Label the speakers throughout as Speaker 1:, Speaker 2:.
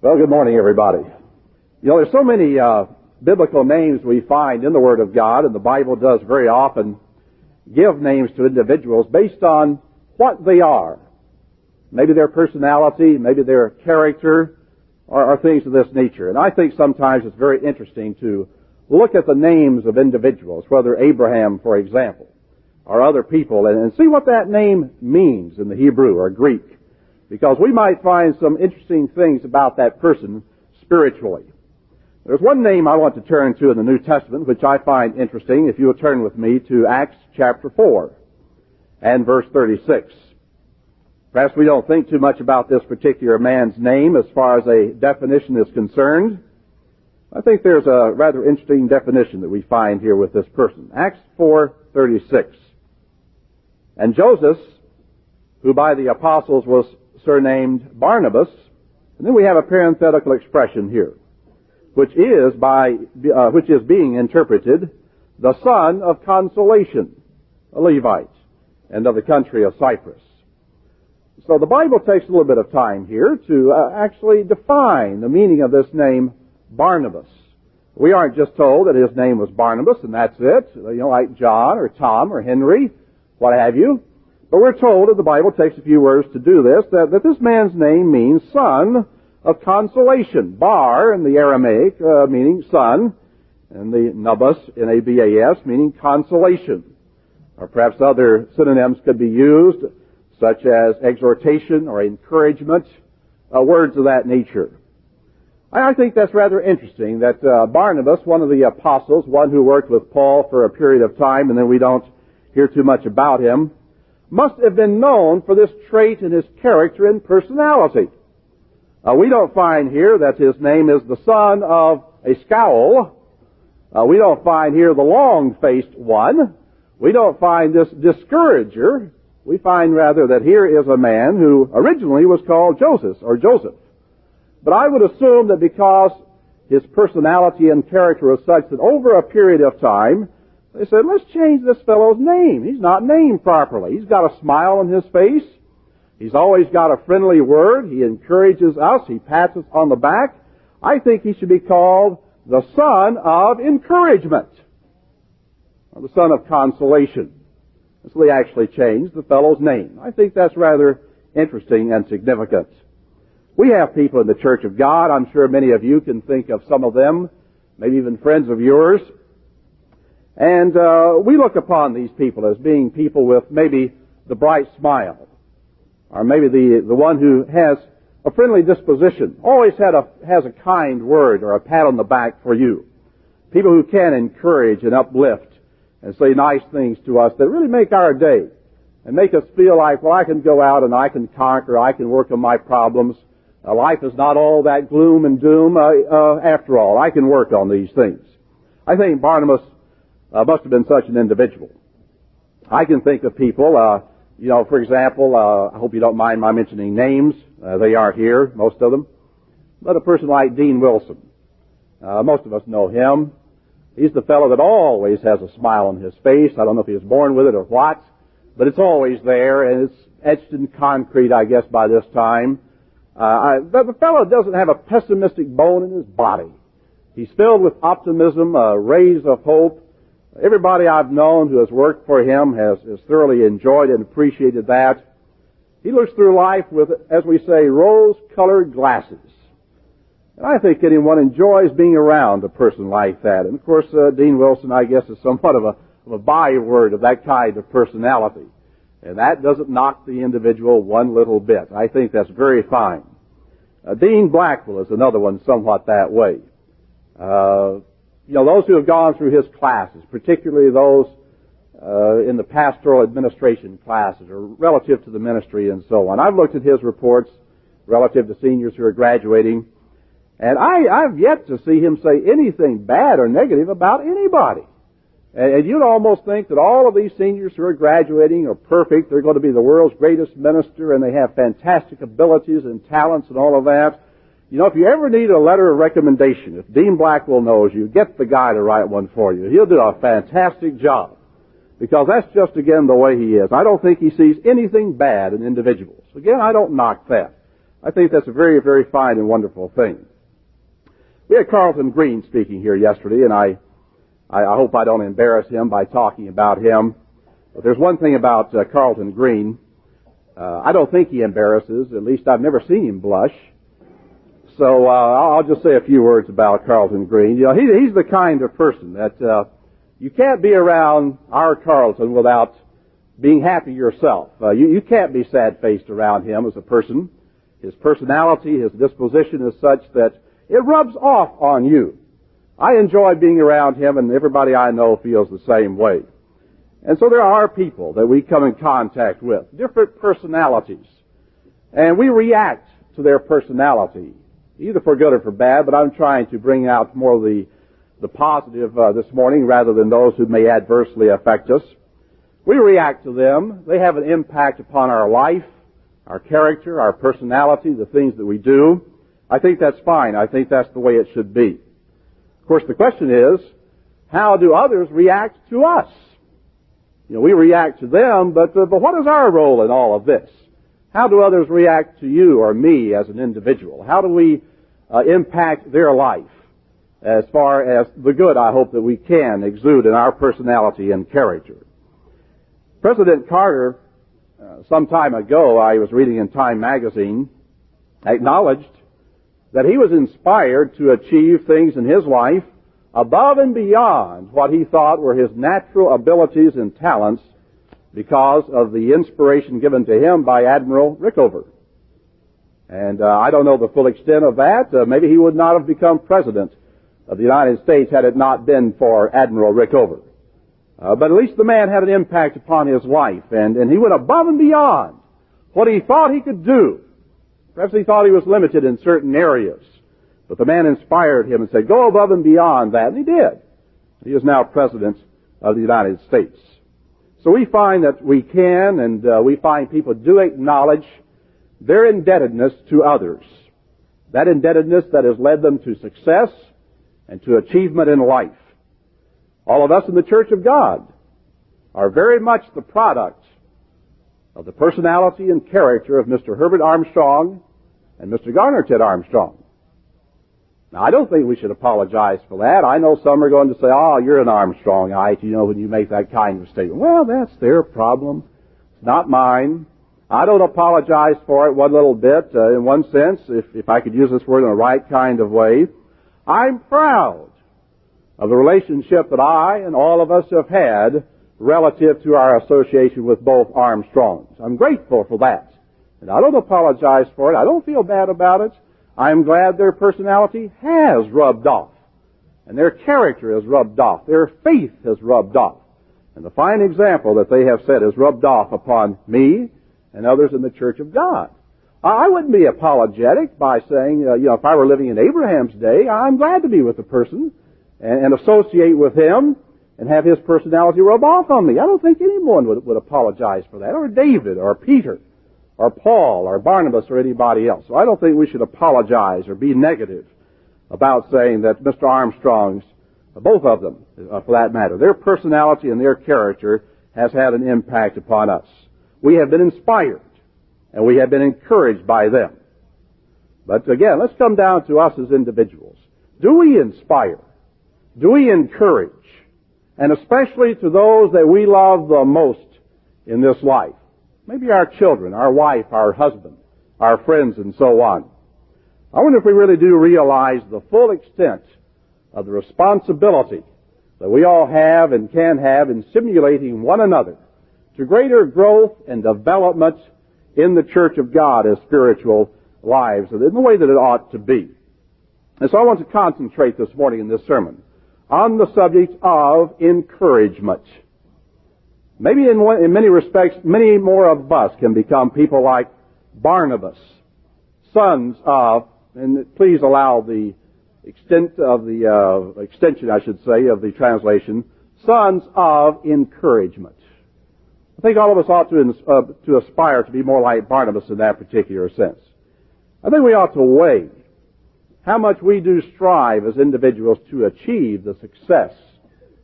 Speaker 1: Well, good morning, everybody. There's so many biblical names we find in the Word of God, and the Bible does very often give names to individuals based on what they are. Maybe their personality, maybe their character, or things of this nature. And I think sometimes it's very interesting to look at the names of individuals, whether Abraham, for example, or other people, and see what that name means in the Hebrew or Greek. Because we might find some interesting things about that person spiritually. There's one name I want to turn to in the New Testament, which I find interesting, if you will turn with me to Acts chapter 4 and verse 36. Perhaps we don't think too much about this particular man's name as far as a definition is concerned. I think there's a rather interesting definition that we find here with this person. Acts 4:36. And Joseph, who by the apostles was surnamed Barnabas, and then we have a parenthetical expression here, which is being interpreted, the son of consolation, a Levite, and of the country of Cyprus. So the Bible takes a little bit of time here to actually define the meaning of this name, Barnabas. We aren't just told that his name was Barnabas and that's it, like John or Tom or Henry, what have you. But we're told that the Bible takes a few words to do this, that this man's name means son of consolation. Bar in the Aramaic, meaning son, and the nabas, N-A-B-A-S, meaning consolation. Or perhaps other synonyms could be used, such as exhortation or encouragement, words of that nature. I think that's rather interesting that Barnabas, one of the apostles, one who worked with Paul for a period of time, and then we don't hear too much about him, must have been known for this trait in his character and personality. We don't find here that his name is the son of a scowl. We don't find here the long-faced one. We don't find this discourager. We find rather that here is a man who originally was called Joseph. But I would assume that because his personality and character was such that over a period of time, they said, let's change this fellow's name. He's not named properly. He's got a smile on his face. He's always got a friendly word. He encourages us. He pats us on the back. I think he should be called the son of encouragement, or the son of consolation. So they actually changed the fellow's name. I think that's rather interesting and significant. We have people in the Church of God. I'm sure many of you can think of some of them, maybe even friends of yours. And we look upon these people as being people with maybe the bright smile, or maybe the one who has a friendly disposition, always has a kind word or a pat on the back for you. People who can encourage and uplift and say nice things to us that really make our day and make us feel like, well, I can go out and I can conquer, I can work on my problems. Life is not all that gloom and doom after all. I can work on these things. I think Barnabas must have been such an individual. I can think of people, for example, I hope you don't mind my mentioning names. They are here, most of them. But a person like Dean Wilson. Most of us know him. He's the fellow that always has a smile on his face. I don't know if he was born with it or what, but it's always there, and it's etched in concrete, I guess, by this time. The fellow doesn't have a pessimistic bone in his body. He's filled with optimism, rays of hope. Everybody I've known who has worked for him has thoroughly enjoyed and appreciated that. He looks through life with, as we say, rose-colored glasses. And I think anyone enjoys being around a person like that. And of course, Dean Wilson, I guess, is somewhat of a byword of that kind of personality. And that doesn't knock the individual one little bit. I think that's very fine. Dean Blackwell is another one somewhat that way. Those who have gone through his classes, particularly those in the pastoral administration classes or relative to the ministry and so on. I've looked at his reports relative to seniors who are graduating, and I've yet to see him say anything bad or negative about anybody. And you'd almost think that all of these seniors who are graduating are perfect. They're going to be the world's greatest minister, and they have fantastic abilities and talents and all of that. If you ever need a letter of recommendation, if Dean Blackwell knows you, get the guy to write one for you. He'll do a fantastic job. Because that's just, again, the way he is. I don't think he sees anything bad in individuals. Again, I don't knock that. I think that's a very, very fine and wonderful thing. We had Carlton Green speaking here yesterday, and I hope I don't embarrass him by talking about him. But there's one thing about Carlton Green. I don't think he embarrasses. At least I've never seen him blush. So I'll just say a few words about Carlton Green. You know, he's the kind of person that you can't be around our Carlton without being happy yourself. You can't be sad-faced around him as a person. His personality, his disposition is such that it rubs off on you. I enjoy being around him, and everybody I know feels the same way. And so there are people that we come in contact with, different personalities, and we react to their personality, either for good or for bad, but I'm trying to bring out more of the positive this morning rather than those who may adversely affect us. We react to them. They have an impact upon our life, our character, our personality, the things that we do. I think that's fine. I think that's the way it should be. Of course, the question is, how do others react to us? You know, we react to them, but what is our role in all of this? How do others react to you or me as an individual? How do we impact their life as far as the good, I hope, that we can exude in our personality and character? President Carter, some time ago, I was reading in Time magazine, acknowledged that he was inspired to achieve things in his life above and beyond what he thought were his natural abilities and talents because of the inspiration given to him by Admiral Rickover. And I don't know the full extent of that. Maybe he would not have become President of the United States had it not been for Admiral Rickover. But at least the man had an impact upon his life, and he went above and beyond what he thought he could do. Perhaps he thought he was limited in certain areas. But the man inspired him and said, go above and beyond that, and he did. He is now President of the United States. So we find that we can, and we find people do acknowledge their indebtedness to others. That indebtedness that has led them to success and to achievement in life. All of us in the Church of God are very much the product of the personality and character of Mr. Herbert Armstrong and Mr. Garner Ted Armstrong. Now, I don't think we should apologize for that. I know some are going to say, oh, you're an Armstrongite, you know, when you make that kind of statement. Well, that's their problem. It's not mine. I don't apologize for it one little bit. In one sense, if I could use this word in the right kind of way, I'm proud of the relationship that I and all of us have had relative to our association with both Armstrongs. I'm grateful for that. And I don't apologize for it. I don't feel bad about it. I'm glad their personality has rubbed off. And their character has rubbed off. Their faith has rubbed off. And the fine example that they have set has rubbed off upon me and others in the Church of God. I wouldn't be apologetic by saying, if I were living in Abraham's day, I'm glad to be with the person and associate with him and have his personality rub off on me. I don't think anyone would apologize for that, or David, or Peter, or Paul, or Barnabas, or anybody else. So I don't think we should apologize or be negative about saying that Mr. Armstrong's, both of them, for that matter, their personality and their character has had an impact upon us. We have been inspired, and we have been encouraged by them. But again, let's come down to us as individuals. Do we inspire? Do we encourage? And especially to those that we love the most in this life. Maybe our children, our wife, our husband, our friends, and so on. I wonder if we really do realize the full extent of the responsibility that we all have and can have in stimulating one another to greater growth and development in the Church of God as spiritual lives, in the way that it ought to be. And so I want to concentrate this morning in this sermon on the subject of encouragement. Maybe in many respects, many more of us can become people like Barnabas, sons of, and please allow the extension, I should say, of the translation, sons of encouragement. I think all of us ought to aspire to be more like Barnabas in that particular sense. I think we ought to weigh how much we do strive as individuals to achieve the success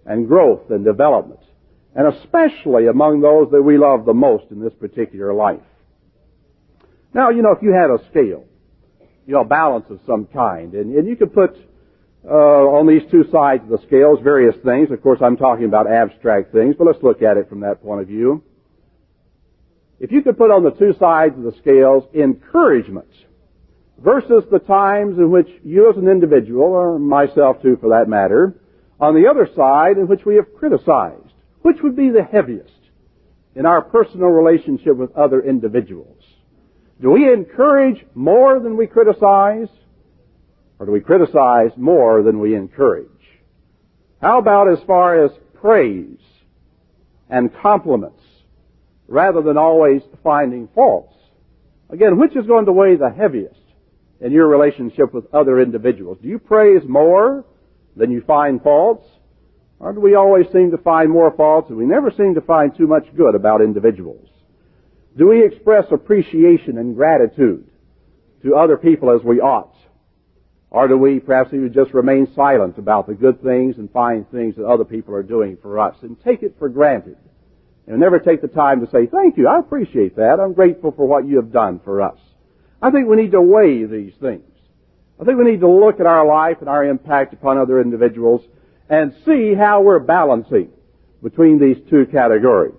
Speaker 1: and growth and development, and especially among those that we love the most in this particular life. Now, if you had a scale, a balance of some kind. And you could put on these two sides of the scales various things. Of course, I'm talking about abstract things, but let's look at it from that point of view. If you could put on the two sides of the scales encouragement versus the times in which you as an individual, or myself too for that matter, on the other side in which we have criticized, which would be the heaviest in our personal relationship with other individuals? Do we encourage more than we criticize? Or do we criticize more than we encourage? How about as far as praise and compliments, rather than always finding faults? Again, which is going to weigh the heaviest in your relationship with other individuals? Do you praise more than you find faults? Or do we always seem to find more faults and we never seem to find too much good about individuals? Do we express appreciation and gratitude to other people as we ought? Or do we perhaps even just remain silent about the good things and fine things that other people are doing for us and take it for granted and never take the time to say, thank you, I appreciate that, I'm grateful for what you have done for us? I think we need to weigh these things. I think we need to look at our life and our impact upon other individuals and see how we're balancing between these two categories.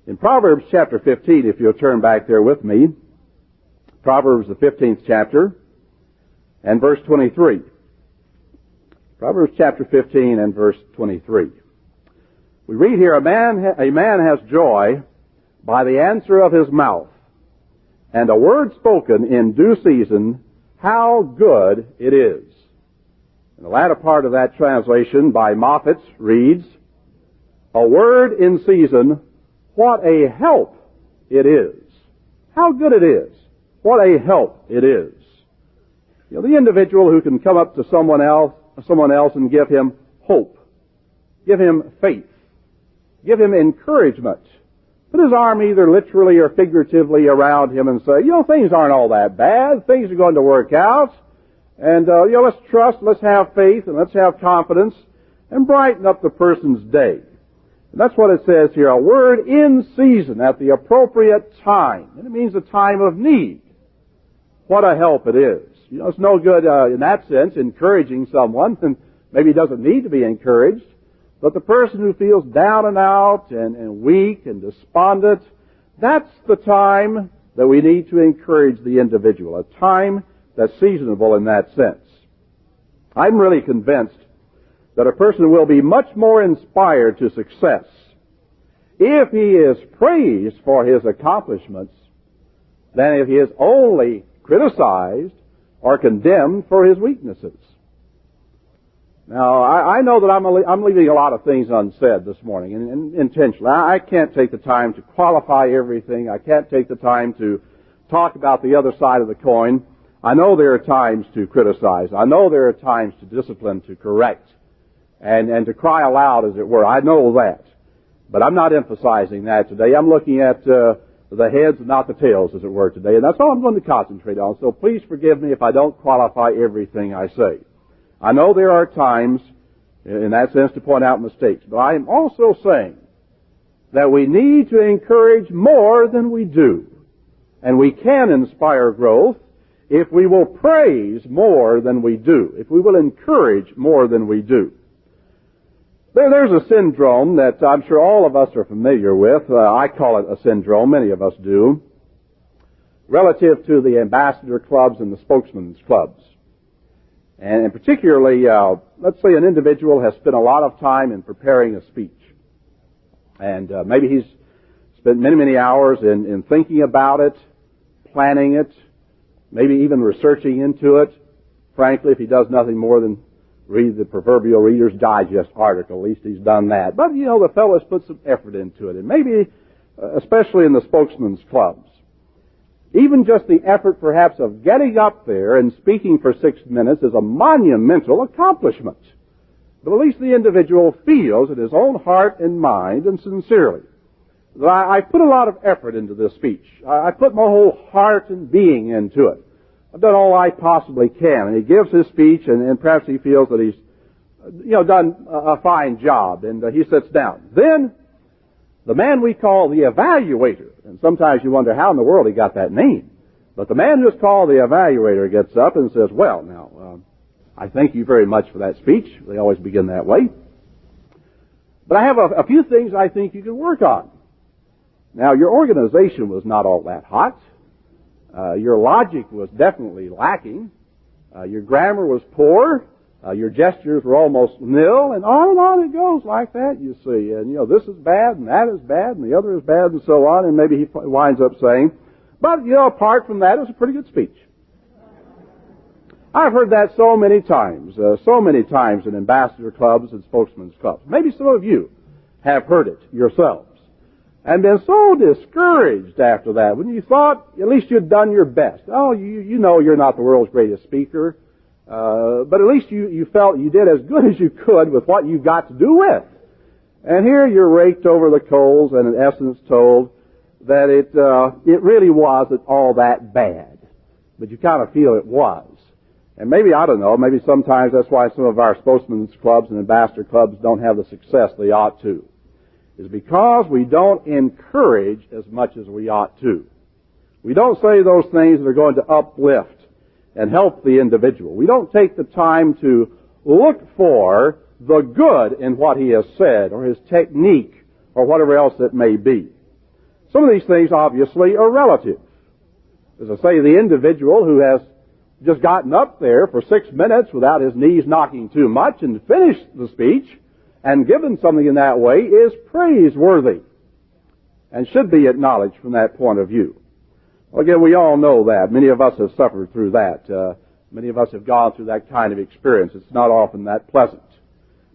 Speaker 1: In Proverbs chapter 15, if you'll turn back there with me, Proverbs the 15th chapter and verse 23. Proverbs chapter 15 and verse 23. We read here, a man has joy by the answer of his mouth, and a word spoken in due season, how good it is. And the latter part of that translation by Moffat reads, a word in season, what a help it is. How good it is. What a help it is. The individual who can come up to someone else and give him hope, give him faith, give him encouragement, put his arm either literally or figuratively around him and say, things aren't all that bad, things are going to work out, and let's trust, let's have faith, and let's have confidence, and brighten up the person's day. And that's what it says here, a word in season, at the appropriate time. And it means a time of need. What a help it is. It's no good in that sense encouraging someone, and maybe doesn't need to be encouraged, but the person who feels down and out and weak and despondent, that's the time that we need to encourage the individual, a time that's seasonable in that sense. I'm really convinced that a person will be much more inspired to success if he is praised for his accomplishments than if he is only criticized or condemned for his weaknesses. Now, I know that I'm leaving a lot of things unsaid this morning, and intentionally. I can't take the time to qualify everything. I can't take the time to talk about the other side of the coin. I know there are times to criticize. I know there are times to discipline, to correct, and to cry aloud, as it were. I know that. But I'm not emphasizing that today. I'm looking at the heads and not the tails, as it were, today. And that's all I'm going to concentrate on. So please forgive me if I don't qualify everything I say. I know there are times, in that sense, to point out mistakes. But I am also saying that we need to encourage more than we do. And we can inspire growth if we will praise more than we do, if we will encourage more than we do. There's a syndrome that I'm sure all of us are familiar with. I call it a syndrome, many of us do, relative to the ambassador clubs and the spokesman's clubs. And particularly, let's say an individual has spent a lot of time in preparing a speech. And maybe he's spent many, many hours in thinking about it, planning it, maybe even researching into it. Frankly, if he does nothing more than read the proverbial Reader's Digest article, at least he's done that. But, the fellow's put some effort into it. And maybe, especially in the spokesman's clubs, even just the effort perhaps of getting up there and speaking for 6 minutes is a monumental accomplishment. But at least the individual feels in his own heart and mind, and sincerely, that I put a lot of effort into this speech. I put my whole heart and being into it. I've done all I possibly can. And he gives his speech, and perhaps he feels that he's, done a fine job, and he sits down. Then, the man we call the evaluator, and sometimes you wonder how in the world he got that name. But the man who is called the evaluator gets up and says, well, now, I thank you very much for that speech. They always begin that way. But I have a few things I think you can work on. Now, your organization was not all that hot. Your logic was definitely lacking. Your grammar was poor. Your gestures were almost nil, and on it goes like that, you see. And, this is bad, and that is bad, and the other is bad, and so on. And maybe he winds up saying, but, apart from that, it was a pretty good speech. I've heard that so many times in ambassador clubs and spokesmen's clubs. Maybe some of you have heard it yourselves and been so discouraged after that when you thought at least you'd done your best. Oh, you know you're not the world's greatest speaker, but at least you felt you did as good as you could with what you got to do with. And here you're raked over the coals and in essence told that it really wasn't all that bad, but you kind of feel it was. And maybe, I don't know, maybe sometimes that's why some of our spokesmen's clubs and ambassador clubs don't have the success they ought to, is because we don't encourage as much as we ought to. We don't say those things that are going to uplift and help the individual. We don't take the time to look for the good in what he has said or his technique or whatever else it may be. Some of these things obviously are relative. As I say, the individual who has just gotten up there for 6 minutes without his knees knocking too much and finished the speech and given something in that way is praiseworthy and should be acknowledged from that point of view. Well, again, we all know that. Many of us have suffered through that. Many of us have gone through that kind of experience. It's not often that pleasant.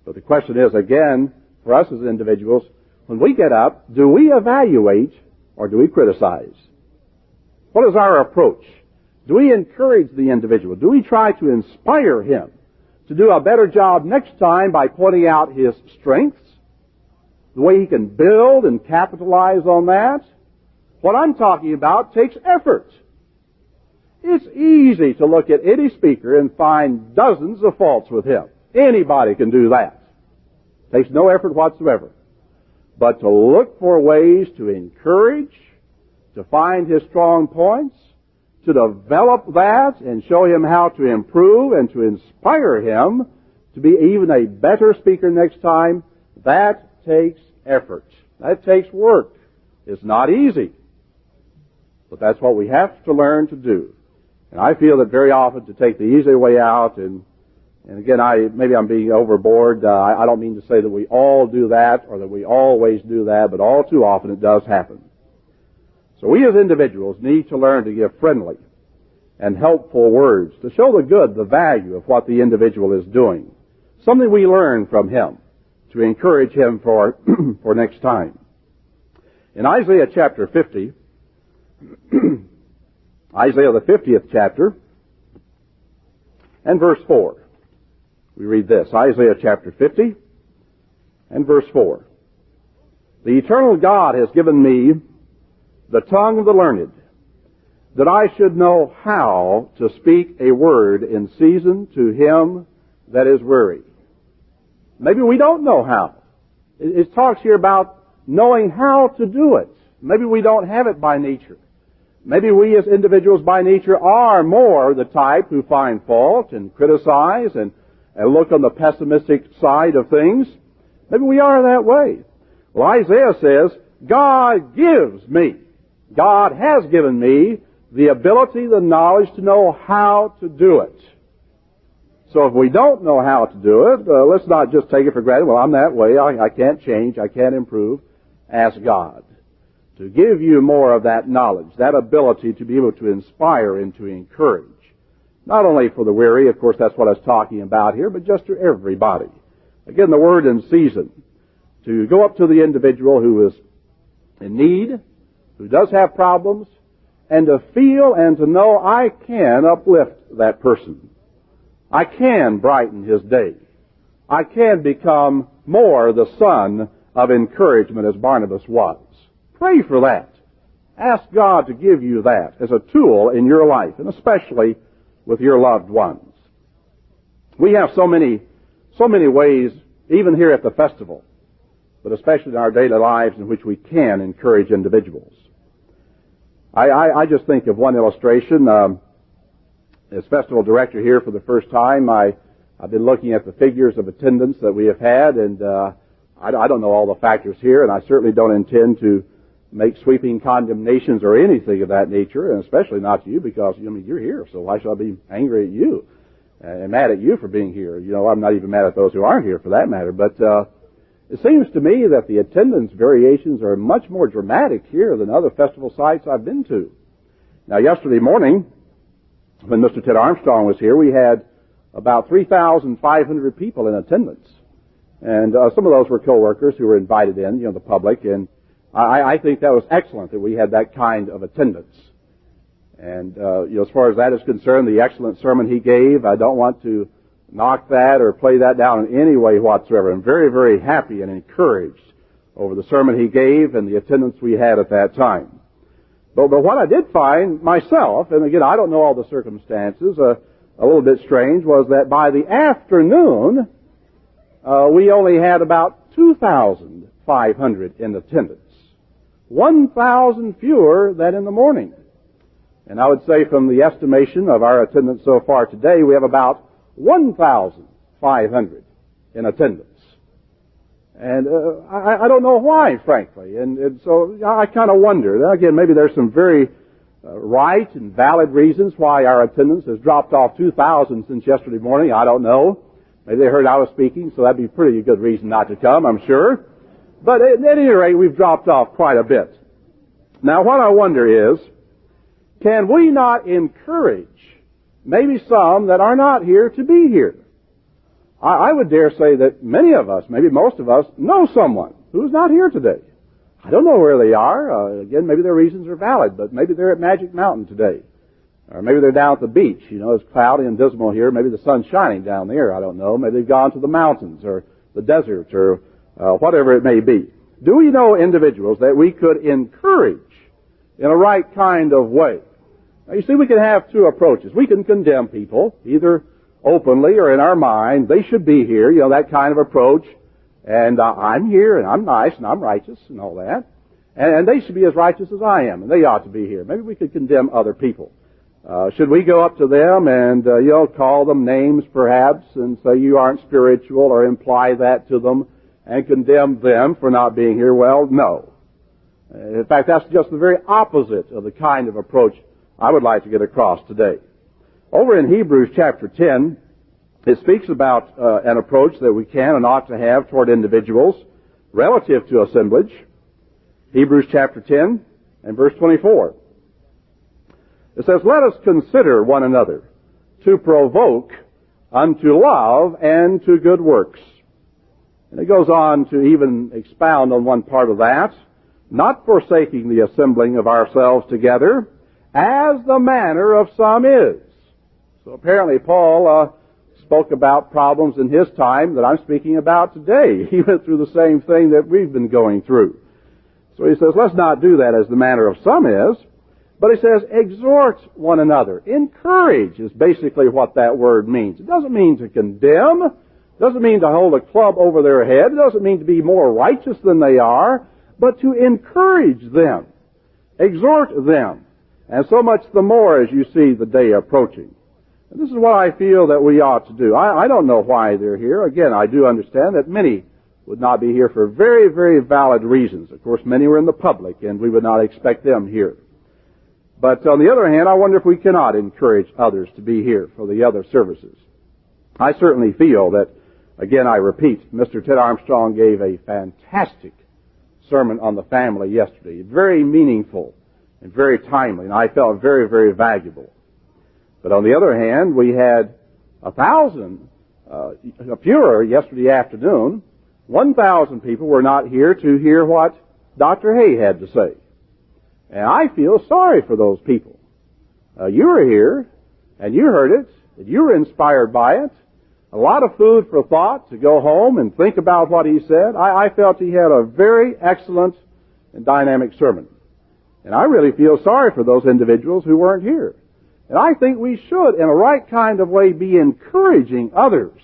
Speaker 1: But the question is, again, for us as individuals, when we get up, do we evaluate or do we criticize? What is our approach? Do we encourage the individual? Do we try to inspire him to do a better job next time by pointing out his strengths, the way he can build and capitalize on that? What I'm talking about takes effort. It's easy to look at any speaker and find dozens of faults with him. Anybody can do that. It takes no effort whatsoever. But to look for ways to encourage, to find his strong points, to develop that and show him how to improve and to inspire him to be even a better speaker next time, that takes effort. That takes work. It's not easy. But that's what we have to learn to do. And I feel that very often to take the easy way out, and again, maybe I'm being overboard. I don't mean to say that we all do that or that we always do that, but all too often it does happen. So we as individuals need to learn to give friendly and helpful words to show the good, the value of what the individual is doing. Something we learn from him to encourage him for next time. In Isaiah chapter 50, Isaiah the 50th chapter and verse 4, we read this, Isaiah chapter 50 and verse 4. The eternal God has given me the tongue of the learned, that I should know how to speak a word in season to him that is weary. Maybe we don't know how. It talks here about knowing how to do it. Maybe we don't have it by nature. Maybe we as individuals by nature are more the type who find fault and criticize and look on the pessimistic side of things. Maybe we are that way. Well, Isaiah says, God gives me. God has given me the ability, the knowledge to know how to do it. So if we don't know how to do it, let's not just take it for granted. Well, I'm that way. I can't change. I can't improve. Ask God to give you more of that knowledge, that ability to be able to inspire and to encourage. Not only for the weary, of course, that's what I was talking about here, but just to everybody. Again, the word in season. To go up to the individual who is in need, who does have problems, and to feel and to know I can uplift that person. I can brighten his day. I can become more the son of encouragement as Barnabas was. Pray for that. Ask God to give you that as a tool in your life, and especially with your loved ones. We have so many ways, even here at the festival, but especially in our daily lives in which we can encourage individuals. I just think of one illustration. As festival director here for the first time, I've been looking at the figures of attendance that we have had, and I don't know all the factors here, and I certainly don't intend to make sweeping condemnations or anything of that nature, and especially not to you, because you're here, so why should I be angry at you and mad at you for being here? I'm not even mad at those who aren't here for that matter, but it seems to me that the attendance variations are much more dramatic here than other festival sites I've been to. Now, yesterday morning, when Mr. Ted Armstrong was here, we had about 3,500 people in attendance. And some of those were co-workers who were invited in, the public, and I think that was excellent that we had that kind of attendance. And, as far as that is concerned, the excellent sermon he gave, I don't want to knock that or play that down in any way whatsoever. I'm very, very happy and encouraged over the sermon he gave and the attendance we had at that time. But what I did find myself, and again, I don't know all the circumstances, a little bit strange, was that by the afternoon, we only had about 2,500 in attendance. 1,000 fewer than in the morning. And I would say from the estimation of our attendance so far today, we have about 1,500 in attendance. And I don't know why, frankly. And so I kind of wonder. Again, maybe there's some very right and valid reasons why our attendance has dropped off 2,000 since yesterday morning. I don't know. Maybe they heard I was speaking, so that'd be a pretty good reason not to come, I'm sure. But at any rate, we've dropped off quite a bit. Now, what I wonder is, can we not encourage maybe some that are not here to be here? I would dare say that many of us, maybe most of us, know someone who's not here today. I don't know where they are. Again, maybe their reasons are valid, but maybe they're at Magic Mountain today. Or maybe they're down at the beach. It's cloudy and dismal here. Maybe the sun's shining down there. I don't know. Maybe they've gone to the mountains or the desert or whatever it may be. Do we know individuals that we could encourage in a right kind of way? Now, you see, we can have two approaches. We can condemn people, either openly or in our mind. They should be here, that kind of approach. And I'm here, and I'm nice, and I'm righteous, and all that. And they should be as righteous as I am, and they ought to be here. Maybe we could condemn other people. Should we go up to them and, call them names perhaps and say you aren't spiritual or imply that to them and condemn them for not being here? Well, no. In fact, that's just the very opposite of the kind of approach I would like to get across today. Over in Hebrews chapter 10, it speaks about an approach that we can and ought to have toward individuals relative to assemblage. Hebrews chapter 10 and verse 24. It says, "Let us consider one another to provoke unto love and to good works." And it goes on to even expound on one part of that. "Not forsaking the assembling of ourselves together, as the manner of some is." So apparently Paul spoke about problems in his time that I'm speaking about today. He went through the same thing that we've been going through. So he says, let's not do that as the manner of some is. But he says, exhort one another. Encourage is basically what that word means. It doesn't mean to condemn. It doesn't mean to hold a club over their head. It doesn't mean to be more righteous than they are, but to encourage them. Exhort them. And so much the more as you see the day approaching. And this is what I feel that we ought to do. I don't know why they're here. Again, I do understand that many would not be here for very, very valid reasons. Of course, many were in the public, and we would not expect them here. But on the other hand, I wonder if we cannot encourage others to be here for the other services. I certainly feel that, again, I repeat, Mr. Ted Armstrong gave a fantastic sermon on the family yesterday. Very meaningful and very timely, and I felt very, very valuable. But on the other hand, we had 1,000 fewer yesterday afternoon. 1,000 people were not here to hear what Dr. Hay had to say. And I feel sorry for those people. You were here, and you heard it, and you were inspired by it. A lot of food for thought to go home and think about what he said. I felt he had a very excellent and dynamic sermon. And I really feel sorry for those individuals who weren't here. And I think we should, in a right kind of way, be encouraging others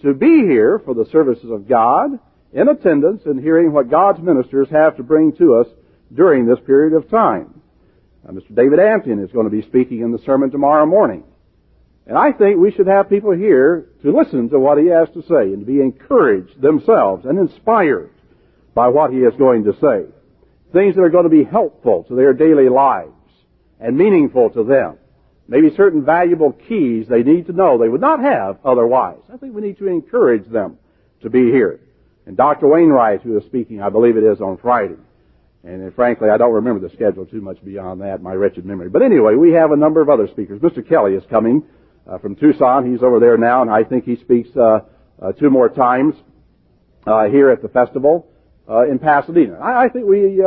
Speaker 1: to be here for the services of God, in attendance, and hearing what God's ministers have to bring to us during this period of time. Mr. David Ampton is going to be speaking in the sermon tomorrow morning. And I think we should have people here to listen to what he has to say and to be encouraged themselves and inspired by what he is going to say. Things that are going to be helpful to their daily lives and meaningful to them. Maybe certain valuable keys they need to know they would not have otherwise. I think we need to encourage them to be here. And Dr. Wainwright, who is speaking, I believe it is on Friday. And frankly, I don't remember the schedule too much beyond that, my wretched memory. But anyway, we have a number of other speakers. Mr. Kelly is coming from Tucson. He's over there now, and I think he speaks 2 more times here at the festival in Pasadena. I think we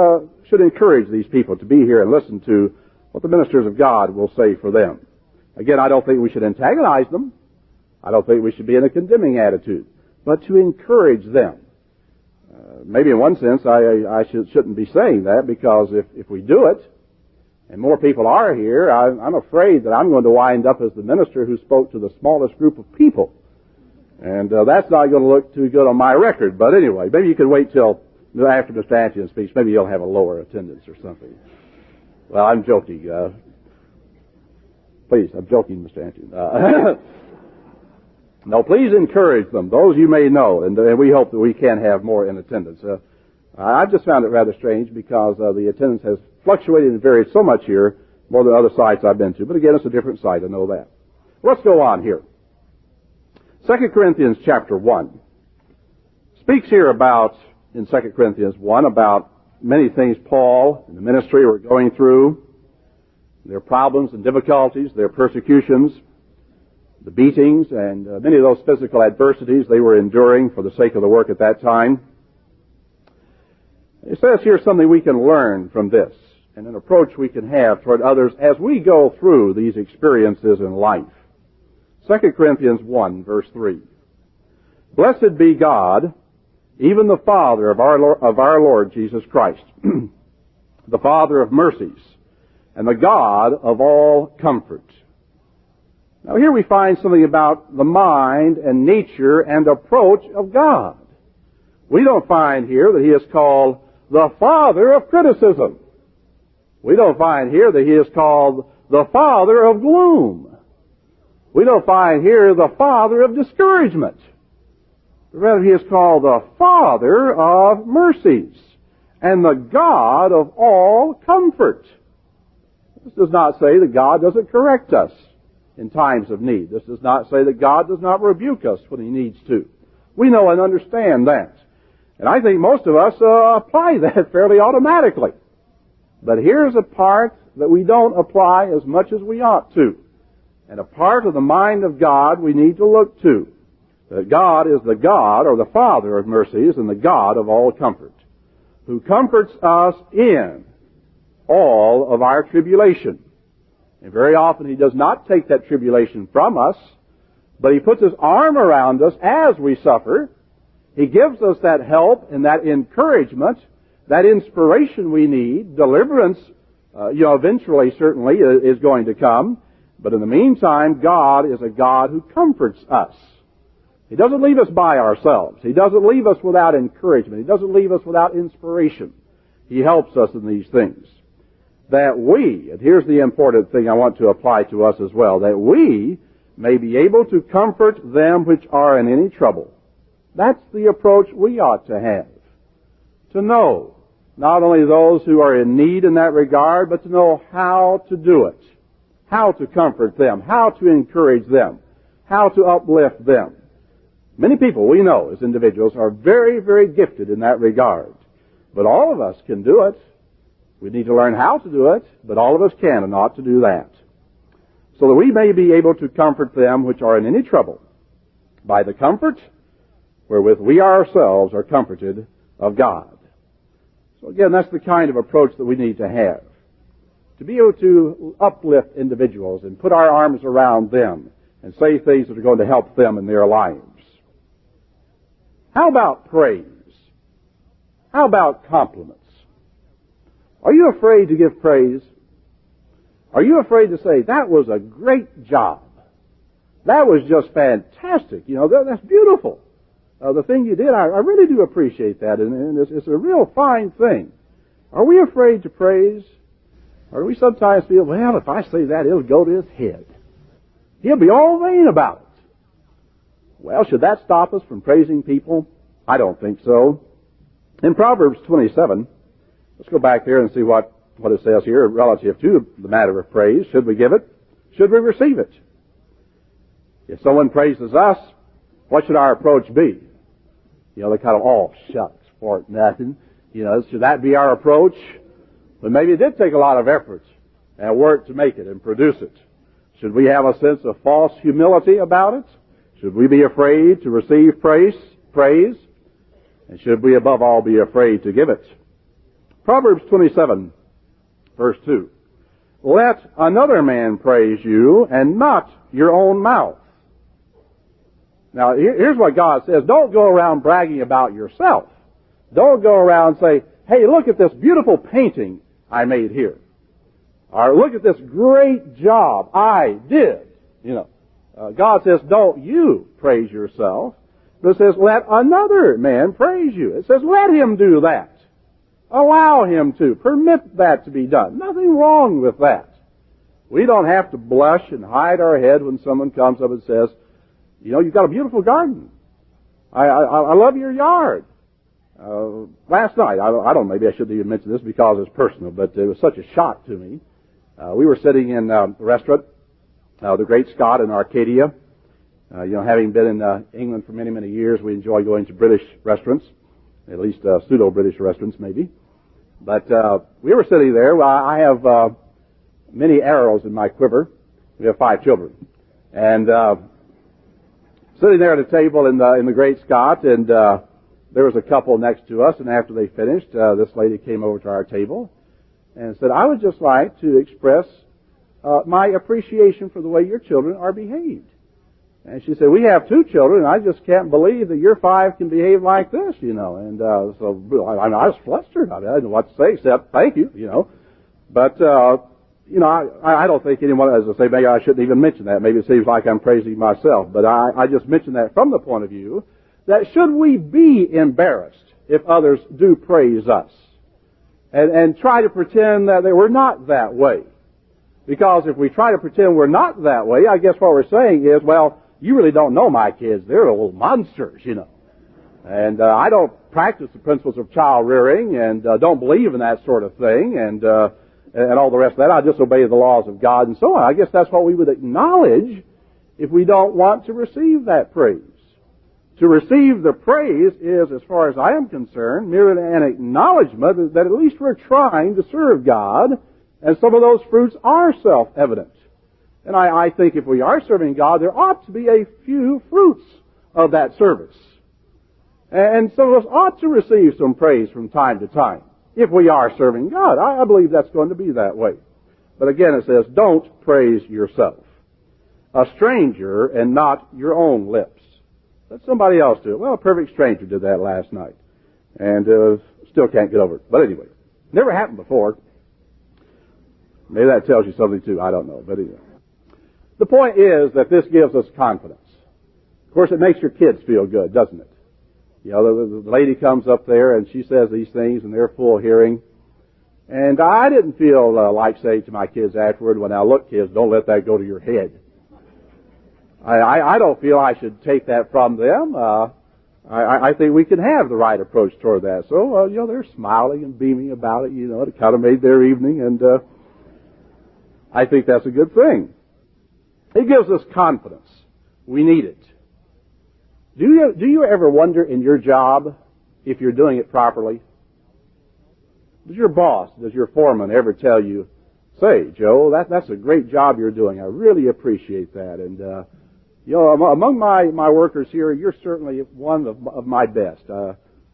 Speaker 1: should encourage these people to be here and listen to what the ministers of God will say for them. Again, I don't think we should antagonize them. I don't think we should be in a condemning attitude, but to encourage them. Maybe in one sense I shouldn't be saying that, because if we do it, and more people are here, I'm afraid that I'm going to wind up as the minister who spoke to the smallest group of people. And that's not going to look too good on my record. But anyway, maybe you could wait till after Mr. Ampton speaks. Maybe you'll have a lower attendance or something. Well, I'm joking. Please, I'm joking, Mr. Ampton. No, please encourage them, those you may know, and we hope that we can have more in attendance. I've just found it rather strange because the attendance has fluctuated and varied so much here, more than other sites I've been to. But again, it's a different site, I know that. Let's go on here. 2 Corinthians chapter 1 speaks here about, in 2 Corinthians 1, about many things Paul and the ministry were going through, their problems and difficulties, their persecutions, the beatings, and many of those physical adversities they were enduring for the sake of the work at that time. It says here something we can learn from this, and an approach we can have toward others as we go through these experiences in life. 2 Corinthians 1, verse 3. Blessed be God, even the Father of our Lord Jesus Christ, the Father of mercies, and the God of all comfort. Now here we find something about the mind and nature and approach of God. We don't find here that He is called the Father of criticism. We don't find here that He is called the Father of gloom. We don't find here the Father of discouragement. Rather, He is called the Father of mercies and the God of all comfort. This does not say that God doesn't correct us in times of need. This does not say that God does not rebuke us when He needs to. We know and understand that. And I think most of us apply that fairly automatically. But here's a part that we don't apply as much as we ought to. And a part of the mind of God we need to look to. That God is the God, or the Father of mercies, and the God of all comfort, who comforts us in all of our tribulation. And very often He does not take that tribulation from us, but He puts His arm around us as we suffer. He gives us that help and that encouragement, that inspiration we need. Deliverance, eventually certainly is going to come. But in the meantime, God is a God who comforts us. He doesn't leave us by ourselves. He doesn't leave us without encouragement. He doesn't leave us without inspiration. He helps us in these things. That we, and here's the important thing I want to apply to us as well, that we may be able to comfort them which are in any trouble. That's the approach we ought to have. To know not only those who are in need in that regard, but to know how to do it. How to comfort them. How to encourage them. How to uplift them. Many people we know as individuals are very, very gifted in that regard. But all of us can do it. We need to learn how to do it, but all of us can and ought to do that. So that we may be able to comfort them which are in any trouble by the comfort wherewith we ourselves are comforted of God. So again, that's the kind of approach that we need to have. To be able to uplift individuals and put our arms around them and say things that are going to help them in their lives. How about praise? How about compliments? Are you afraid to give praise? Are you afraid to say, that was a great job? That was just fantastic. That's beautiful. The thing you did, I really do appreciate that, and it's a real fine thing. Are we afraid to praise? Or do we sometimes feel, well, if I say that, it'll go to his head. He'll be all vain about it. Well, should that stop us from praising people? I don't think so. In Proverbs 27, let's go back there and see what it says here relative to the matter of praise. Should we give it? Should we receive it? If someone praises us, what should our approach be? They kind of, oh, shucks, fart, nothing. Should that be our approach? But maybe it did take a lot of effort and work to make it and produce it. Should we have a sense of false humility about it? Should we be afraid to receive praise? And should we above all be afraid to give it? Proverbs 27, verse 2. Let another man praise you and not your own mouth. Now, here's what God says. Don't go around bragging about yourself. Don't go around and say, hey, look at this beautiful painting I made here. Or look at this great job I did. God says, don't you praise yourself. But it says, let another man praise you. It says, let him do that. Allow him to. Permit that to be done. Nothing wrong with that. We don't have to blush and hide our head when someone comes up and says, you've got a beautiful garden. I love your yard. Last night, I don't know, maybe I shouldn't even mention this because it's personal, but it was such a shock to me. We were sitting in a restaurant, the Great Scott in Arcadia. Having been in England for many, many years, we enjoy going to British restaurants, at least pseudo-British restaurants maybe. But we were sitting there. I have many arrows in my quiver. We have 5 children. And sitting there at a table in the Great Scott, and there was a couple next to us, and after they finished, this lady came over to our table and said, I would just like to express my appreciation for the way your children are behaved. And she said, we have 2 children, and I just can't believe that your 5 can behave like this, And so I was flustered. I didn't know what to say except thank you, But, I don't think anyone, as I say, maybe I shouldn't even mention that. Maybe it seems like I'm praising myself. But I just mentioned that from the point of view that should we be embarrassed if others do praise us and try to pretend that we're not that way. Because if we try to pretend we're not that way, I guess what we're saying is, well, you really don't know my kids. They're little monsters, And I don't practice the principles of child rearing and don't believe in that sort of thing and all the rest of that. I just obey the laws of God and so on. I guess that's what we would acknowledge if we don't want to receive that praise. To receive the praise is, as far as I am concerned, merely an acknowledgement that at least we're trying to serve God, and some of those fruits are self-evident. And I think if we are serving God, there ought to be a few fruits of that service. And some of us ought to receive some praise from time to time, if we are serving God. I believe that's going to be that way. But again, it says, don't praise yourself. A stranger and not your own lips. Let somebody else do it. Well, a perfect stranger did that last night. And still can't get over it. But anyway, never happened before. Maybe that tells you something too. I don't know. But anyway. The point is that this gives us confidence. Of course, it makes your kids feel good, doesn't it? The lady comes up there and she says these things and they're full hearing. And I didn't feel like saying to my kids afterward, well, now look, kids, don't let that go to your head. I don't feel I should take that from them. I think we can have the right approach toward that. So, they're smiling and beaming about it. It kind of made their evening, and I think that's a good thing. It gives us confidence. We need it. Do you ever wonder in your job if you're doing it properly? Does your boss, does your foreman ever tell you, say, Joe, that's a great job you're doing. I really appreciate that. And, among my workers here, you're certainly one of my best.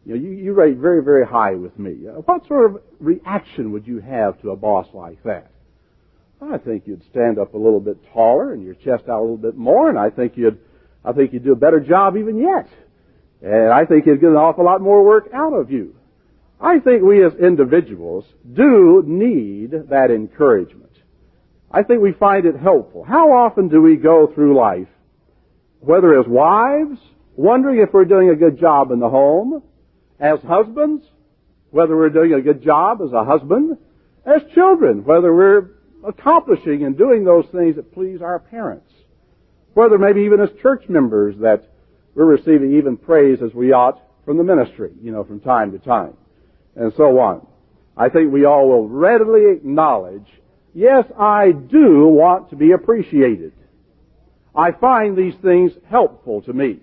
Speaker 1: You rate very, very high with me. What sort of reaction would you have to a boss like that? I think you'd stand up a little bit taller and your chest out a little bit more, and I think you'd do a better job even yet. And I think you'd get an awful lot more work out of you. I think we as individuals do need that encouragement. I think we find it helpful. How often do we go through life, whether as wives, wondering if we're doing a good job in the home, as husbands, whether we're doing a good job as a husband, as children, whether we're accomplishing and doing those things that please our parents, whether maybe even as church members that we're receiving even praise as we ought from the ministry, from time to time, and so on. I think we all will readily acknowledge, yes, I do want to be appreciated. I find these things helpful to me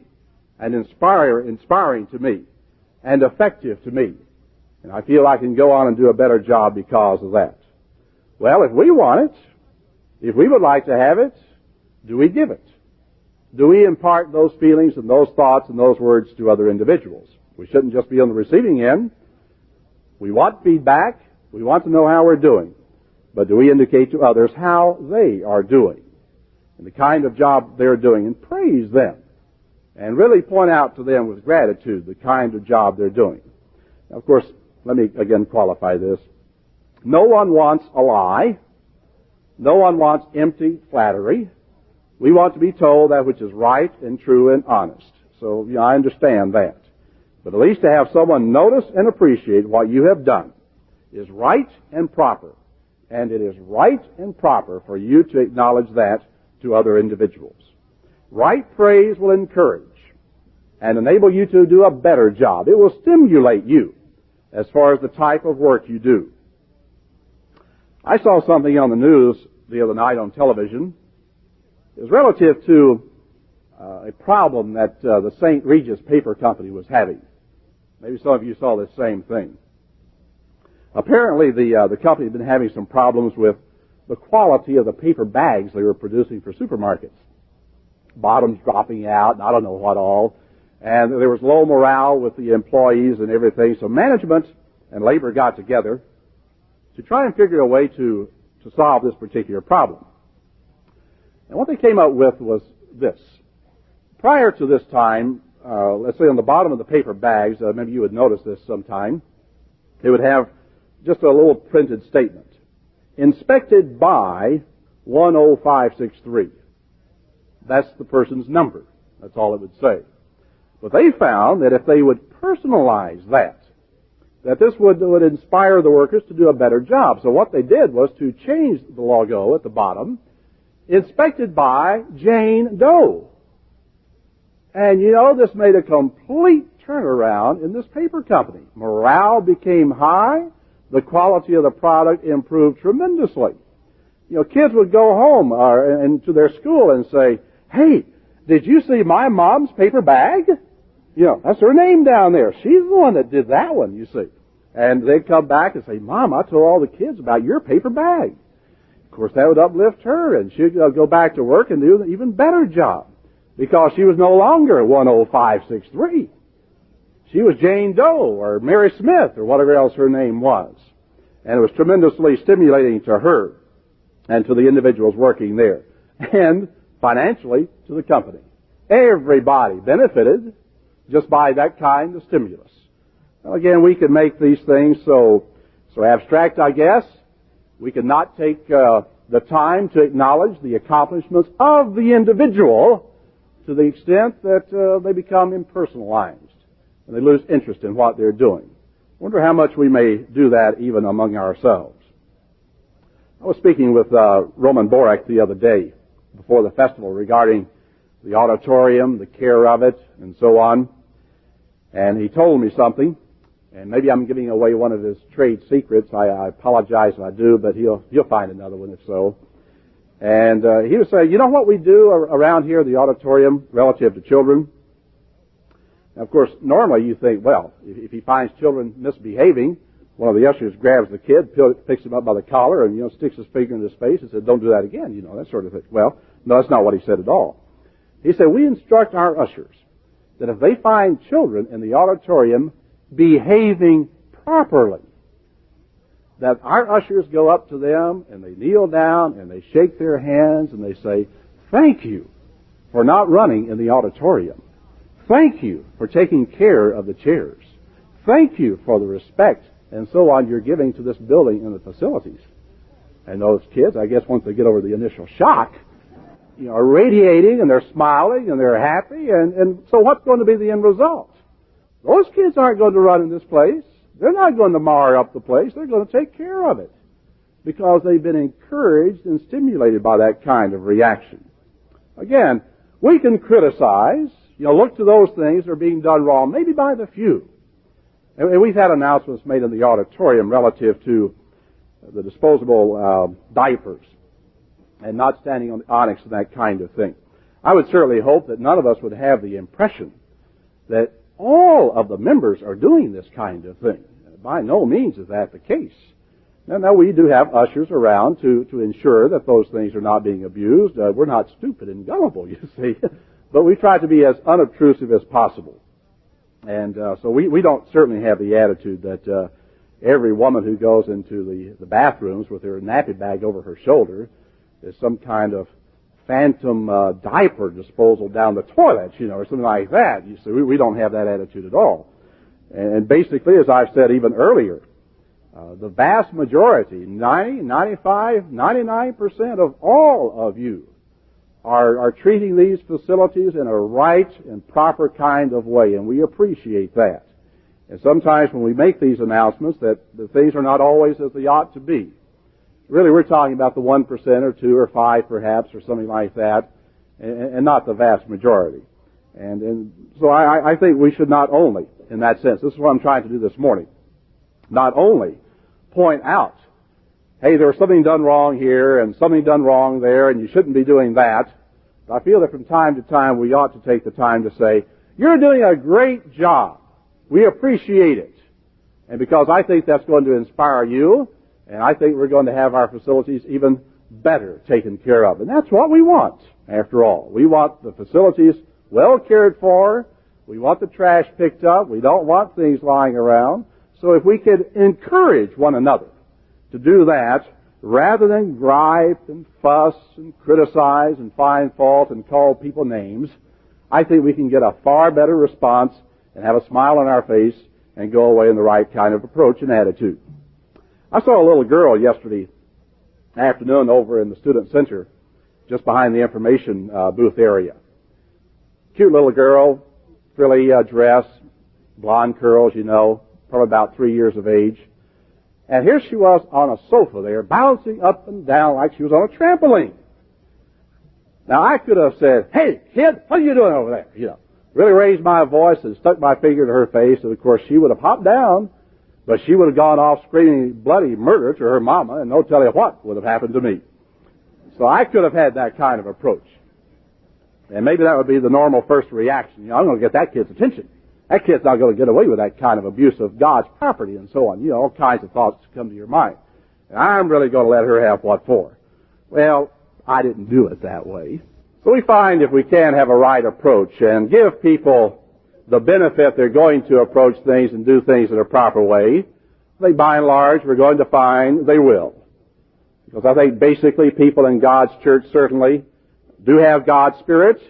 Speaker 1: and inspiring to me and effective to me. And I feel I can go on and do a better job because of that. Well, if we want it, if we would like to have it, do we give it? Do we impart those feelings and those thoughts and those words to other individuals? We shouldn't just be on the receiving end. We want feedback. We want to know how we're doing. But do we indicate to others how they are doing and the kind of job they're doing and praise them and really point out to them with gratitude the kind of job they're doing? Now, of course, let me again qualify this. No one wants a lie. No one wants empty flattery. We want to be told that which is right and true and honest. So, I understand that. But at least to have someone notice and appreciate what you have done is right and proper. And it is right and proper for you to acknowledge that to other individuals. Right praise will encourage and enable you to do a better job. It will stimulate you as far as the type of work you do. I saw something on the news the other night on television. It was relative to a problem that the St. Regis paper company was having. Maybe some of you saw this same thing. Apparently, the company had been having some problems with the quality of the paper bags they were producing for supermarkets. Bottoms dropping out, and I don't know what all. And there was low morale with the employees and everything. So management and labor got together to try and figure a way to solve this particular problem. And what they came up with was this. Prior to this time, let's say on the bottom of the paper bags, maybe you would notice this sometime, they would have just a little printed statement. Inspected by 10563. That's the person's number. That's all it would say. But they found that if they would personalize that this would inspire the workers to do a better job. So what they did was to change the logo at the bottom, inspected by Jane Doe. And this made a complete turnaround in this paper company. Morale became high. The quality of the product improved tremendously. Kids would go home and to their school and say, "Hey, did you see my mom's paper bag? That's her name down there. She's the one that did that one, you see." And they'd come back and say, "Mom, I told all the kids about your paper bag." Of course, that would uplift her, and she'd go back to work and do an even better job because she was no longer 10563. She was Jane Doe or Mary Smith or whatever else her name was. And it was tremendously stimulating to her and to the individuals working there and financially to the company. Everybody benefited just by that kind of stimulus. Well, again, we can make these things so abstract, I guess. We can not take the time to acknowledge the accomplishments of the individual to the extent that they become impersonalized and they lose interest in what they're doing. I wonder how much we may do that even among ourselves. I was speaking with Roman Borek the other day before the festival regarding the auditorium, the care of it, and so on. And he told me something, and maybe I'm giving away one of his trade secrets. I apologize if I do, but he'll find another one if so. And he was saying, what we do around here, the auditorium, relative to children? Now, of course, normally you think, well, if he finds children misbehaving, one of the ushers grabs the kid, picks him up by the collar, and, sticks his finger in his face and says, "Don't do that again," that sort of thing. Well, no, that's not what he said at all. He said, we instruct our ushers that if they find children in the auditorium behaving properly, that our ushers go up to them and they kneel down and they shake their hands and they say, "Thank you for not running in the auditorium. Thank you for taking care of the chairs. Thank you for the respect and so on you're giving to this building and the facilities." And those kids, I guess once they get over the initial shock, are radiating and they're smiling and they're happy. And so what's going to be the end result? Those kids aren't going to run in this place. They're not going to mar up the place. They're going to take care of it. because they've been encouraged and stimulated by that kind of reaction. Again, we can criticize, look to those things that are being done wrong, maybe by the few. And we've had announcements made in the auditorium relative to the disposable diapers and not standing on the onyx and that kind of thing. I would certainly hope that none of us would have the impression that all of the members are doing this kind of thing. By no means is that the case. Now we do have ushers around to ensure that those things are not being abused. We're not stupid and gullible, you see, but we try to be as unobtrusive as possible. And so we don't certainly have the attitude that every woman who goes into the bathrooms with her nappy bag over her shoulder is some kind of phantom diaper disposal down the toilet, or something like that. You see, we don't have that attitude at all. And basically, as I've said even earlier, the vast majority, 90, 95, 99% of all of you are treating these facilities in a right and proper kind of way, and we appreciate that. And sometimes when we make these announcements that the things are not always as they ought to be, really we're talking about the 1% or 2 or 5 perhaps or something like that, and not the vast majority. And so I think we should not only, in that sense, this is what I'm trying to do this morning, not only point out, hey, there was something done wrong here and something done wrong there and you shouldn't be doing that. But I feel that from time to time we ought to take the time to say, you're doing a great job. We appreciate it. And because I think that's going to inspire you, and I think we're going to have our facilities even better taken care of. And that's what we want, after all. We want the facilities well cared for. We want the trash picked up. We don't want things lying around. So if we could encourage one another to do that, rather than gripe and fuss and criticize and find fault and call people names, I think we can get a far better response and have a smile on our face and go away in the right kind of approach and attitude. I saw a little girl yesterday afternoon over in the student center, just behind the information booth area. Cute little girl, frilly dress, blonde curls, probably about 3 years of age. And here she was on a sofa there, bouncing up and down like she was on a trampoline. Now, I could have said, hey, kid, what are you doing over there? Really raised my voice and stuck my finger to her face, and of course she would have hopped down, but she would have gone off screaming bloody murder to her mama, and no telling what would have happened to me. So I could have had that kind of approach. And maybe that would be the normal first reaction. I'm going to get that kid's attention. That kid's not going to get away with that kind of abuse of God's property and so on. All kinds of thoughts come to your mind. And I'm really going to let her have what for. Well, I didn't do it that way. So we find if we can have a right approach and give people the benefit they're going to approach things and do things in a proper way, they by and large we're going to find they will. Because I think basically people in God's church certainly do have God's Spirit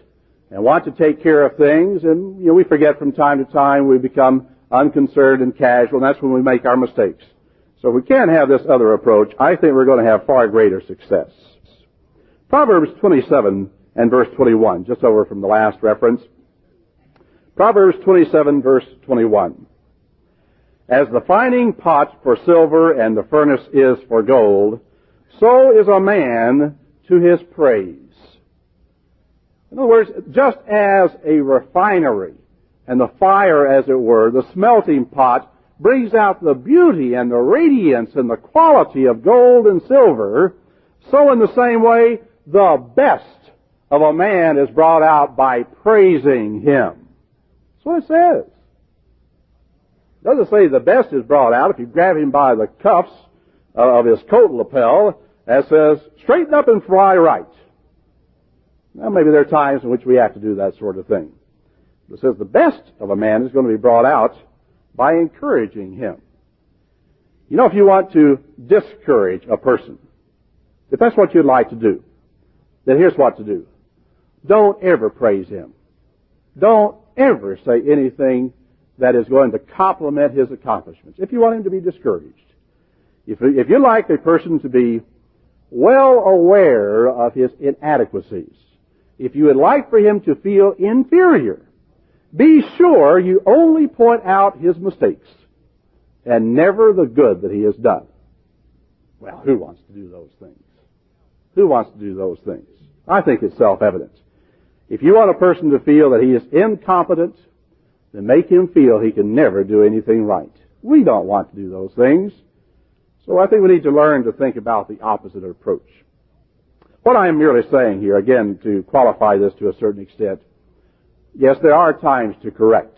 Speaker 1: and want to take care of things, and we forget from time to time, we become unconcerned and casual, and that's when we make our mistakes. So if we can have this other approach, I think we're going to have far greater success. Proverbs 27 and verse 21, just over from the last reference. Proverbs 27, verse 21. As the fining pot for silver and the furnace is for gold, so is a man to his praise. In other words, just as a refinery and the fire, as it were, the smelting pot, brings out the beauty and the radiance and the quality of gold and silver, so in the same way, the best of a man is brought out by praising him. That's what it says. It doesn't say the best is brought out if you grab him by the cuffs of his coat lapel, that says, straighten up and fly right. Now, maybe there are times in which we have to do that sort of thing. It says the best of a man is going to be brought out by encouraging him. If you want to discourage a person, if that's what you'd like to do, then here's what to do. Don't ever praise him. Don't ever say anything that is going to compliment his accomplishments, if you want him to be discouraged. If you like a person to be well aware of his inadequacies, if you would like for him to feel inferior, be sure you only point out his mistakes and never the good that he has done. Well, who wants to do those things? Who wants to do those things? I think it's self-evident. If you want a person to feel that he is incompetent, then make him feel he can never do anything right. We don't want to do those things. So I think we need to learn to think about the opposite approach. What I am merely saying here, again, to qualify this to a certain extent, yes, there are times to correct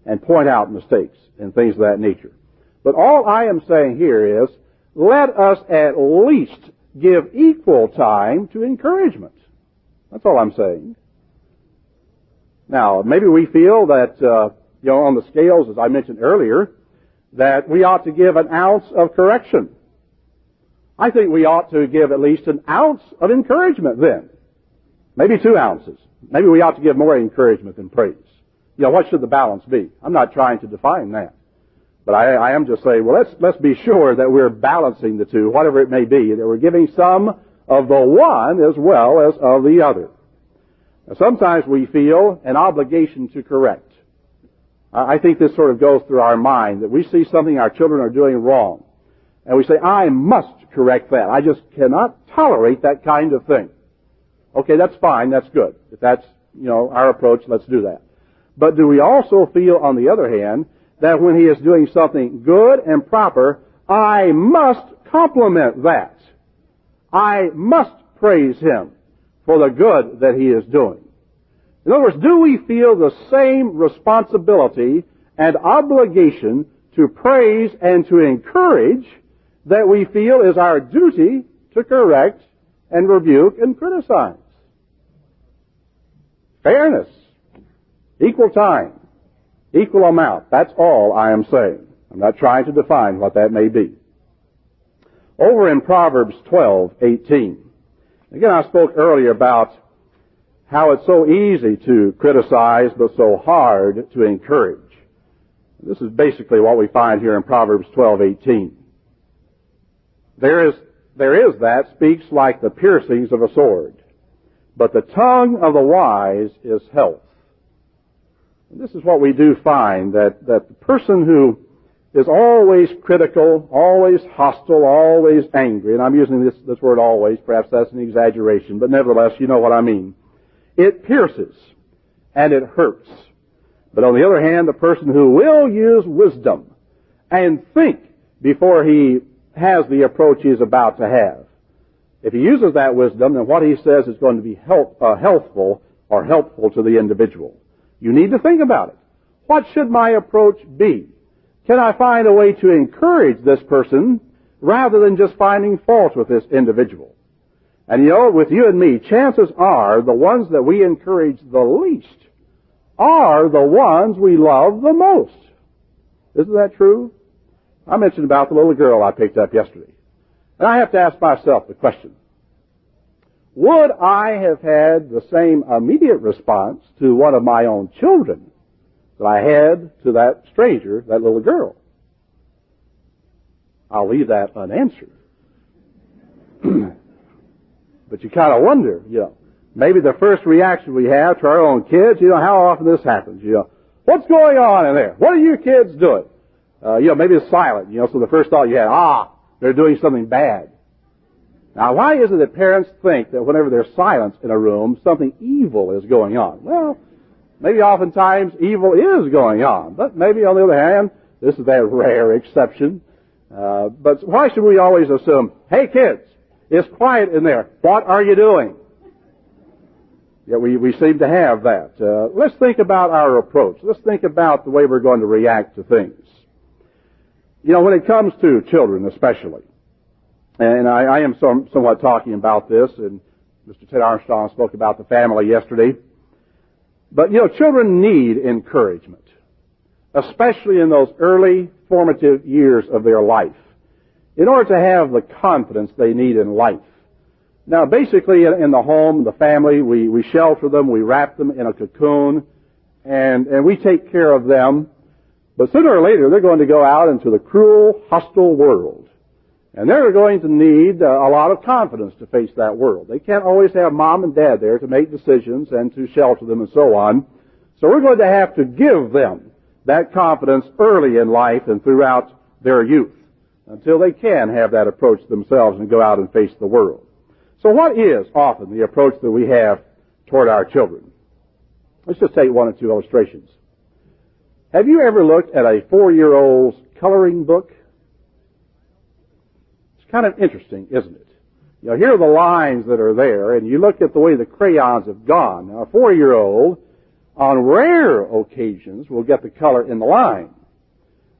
Speaker 1: and point out mistakes and things of that nature. But all I am saying here is, let us at least give equal time to encouragement. That's all I'm saying. Now, maybe we feel that, on the scales, as I mentioned earlier, that we ought to give an ounce of correction. I think we ought to give at least an ounce of encouragement then. Maybe 2 ounces. Maybe we ought to give more encouragement than praise. What should the balance be? I'm not trying to define that. But I am just saying, well, let's be sure that we're balancing the two, whatever it may be, that we're giving some of the one as well as of the other. Now, sometimes we feel an obligation to correct. I think this sort of goes through our mind, that we see something our children are doing wrong, and we say, I must correct that. I just cannot tolerate that kind of thing. Okay, that's fine, that's good. If that's, our approach, let's do that. But do we also feel, on the other hand, that when he is doing something good and proper, I must compliment that. I must praise him for the good that he is doing. In other words, do we feel the same responsibility and obligation to praise and to encourage that we feel is our duty to correct and rebuke and criticize? Fairness, equal time, equal amount. That's all I am saying. I'm not trying to define what that may be. Over in Proverbs 12:18. Again, I spoke earlier about how it's so easy to criticize but so hard to encourage. This is basically what we find here in Proverbs 12:18. There is that speaks like the piercings of a sword, but the tongue of the wise is health. And this is what we do find, that the person who is always critical, always hostile, always angry, and I'm using this word always, perhaps that's an exaggeration, but nevertheless, you know what I mean. It pierces, and it hurts. But on the other hand, the person who will use wisdom and think before he has the approach he is about to have, if he uses that wisdom, then what he says is going to be healthful or helpful to the individual. You need to think about it. What should my approach be? Can I find a way to encourage this person rather than just finding fault with this individual? And with you and me, chances are the ones that we encourage the least are the ones we love the most. Isn't that true? I mentioned about the little girl I picked up yesterday. And I have to ask myself the question, would I have had the same immediate response to one of my own children that I had to that stranger, that little girl? I'll leave that unanswered. But you kind of wonder, maybe the first reaction we have to our own kids, how often this happens, what's going on in there? What are you kids doing? Maybe it's silent, so the first thought you had, they're doing something bad. Now, why is it that parents think that whenever there's silence in a room, something evil is going on? Well, maybe oftentimes evil is going on, but maybe on the other hand, this is that rare exception. But why should we always assume, hey kids, it's quiet in there. What are you doing? Yeah, we seem to have that. Let's think about our approach. Let's think about the way we're going to react to things. When it comes to children especially, and I am somewhat talking about this, and Mr. Ted Armstrong spoke about the family yesterday, but children need encouragement, especially in those early formative years of their life, in order to have the confidence they need in life. Now, basically, in the home, the family, we shelter them, we wrap them in a cocoon, and we take care of them. But sooner or later, they're going to go out into the cruel, hostile world. And they're going to need a lot of confidence to face that world. They can't always have mom and dad there to make decisions and to shelter them and so on. So we're going to have to give them that confidence early in life and throughout their youth. until they can have that approach themselves and go out and face the world. So what is often the approach that we have toward our children? Let's just take one or two illustrations. Have you ever looked at a 4-year-old's coloring book? It's kind of interesting, isn't it? You know, here are the lines that are there, and you look at the way the crayons have gone. Now, a 4-year-old, on rare occasions, will get the color in the line.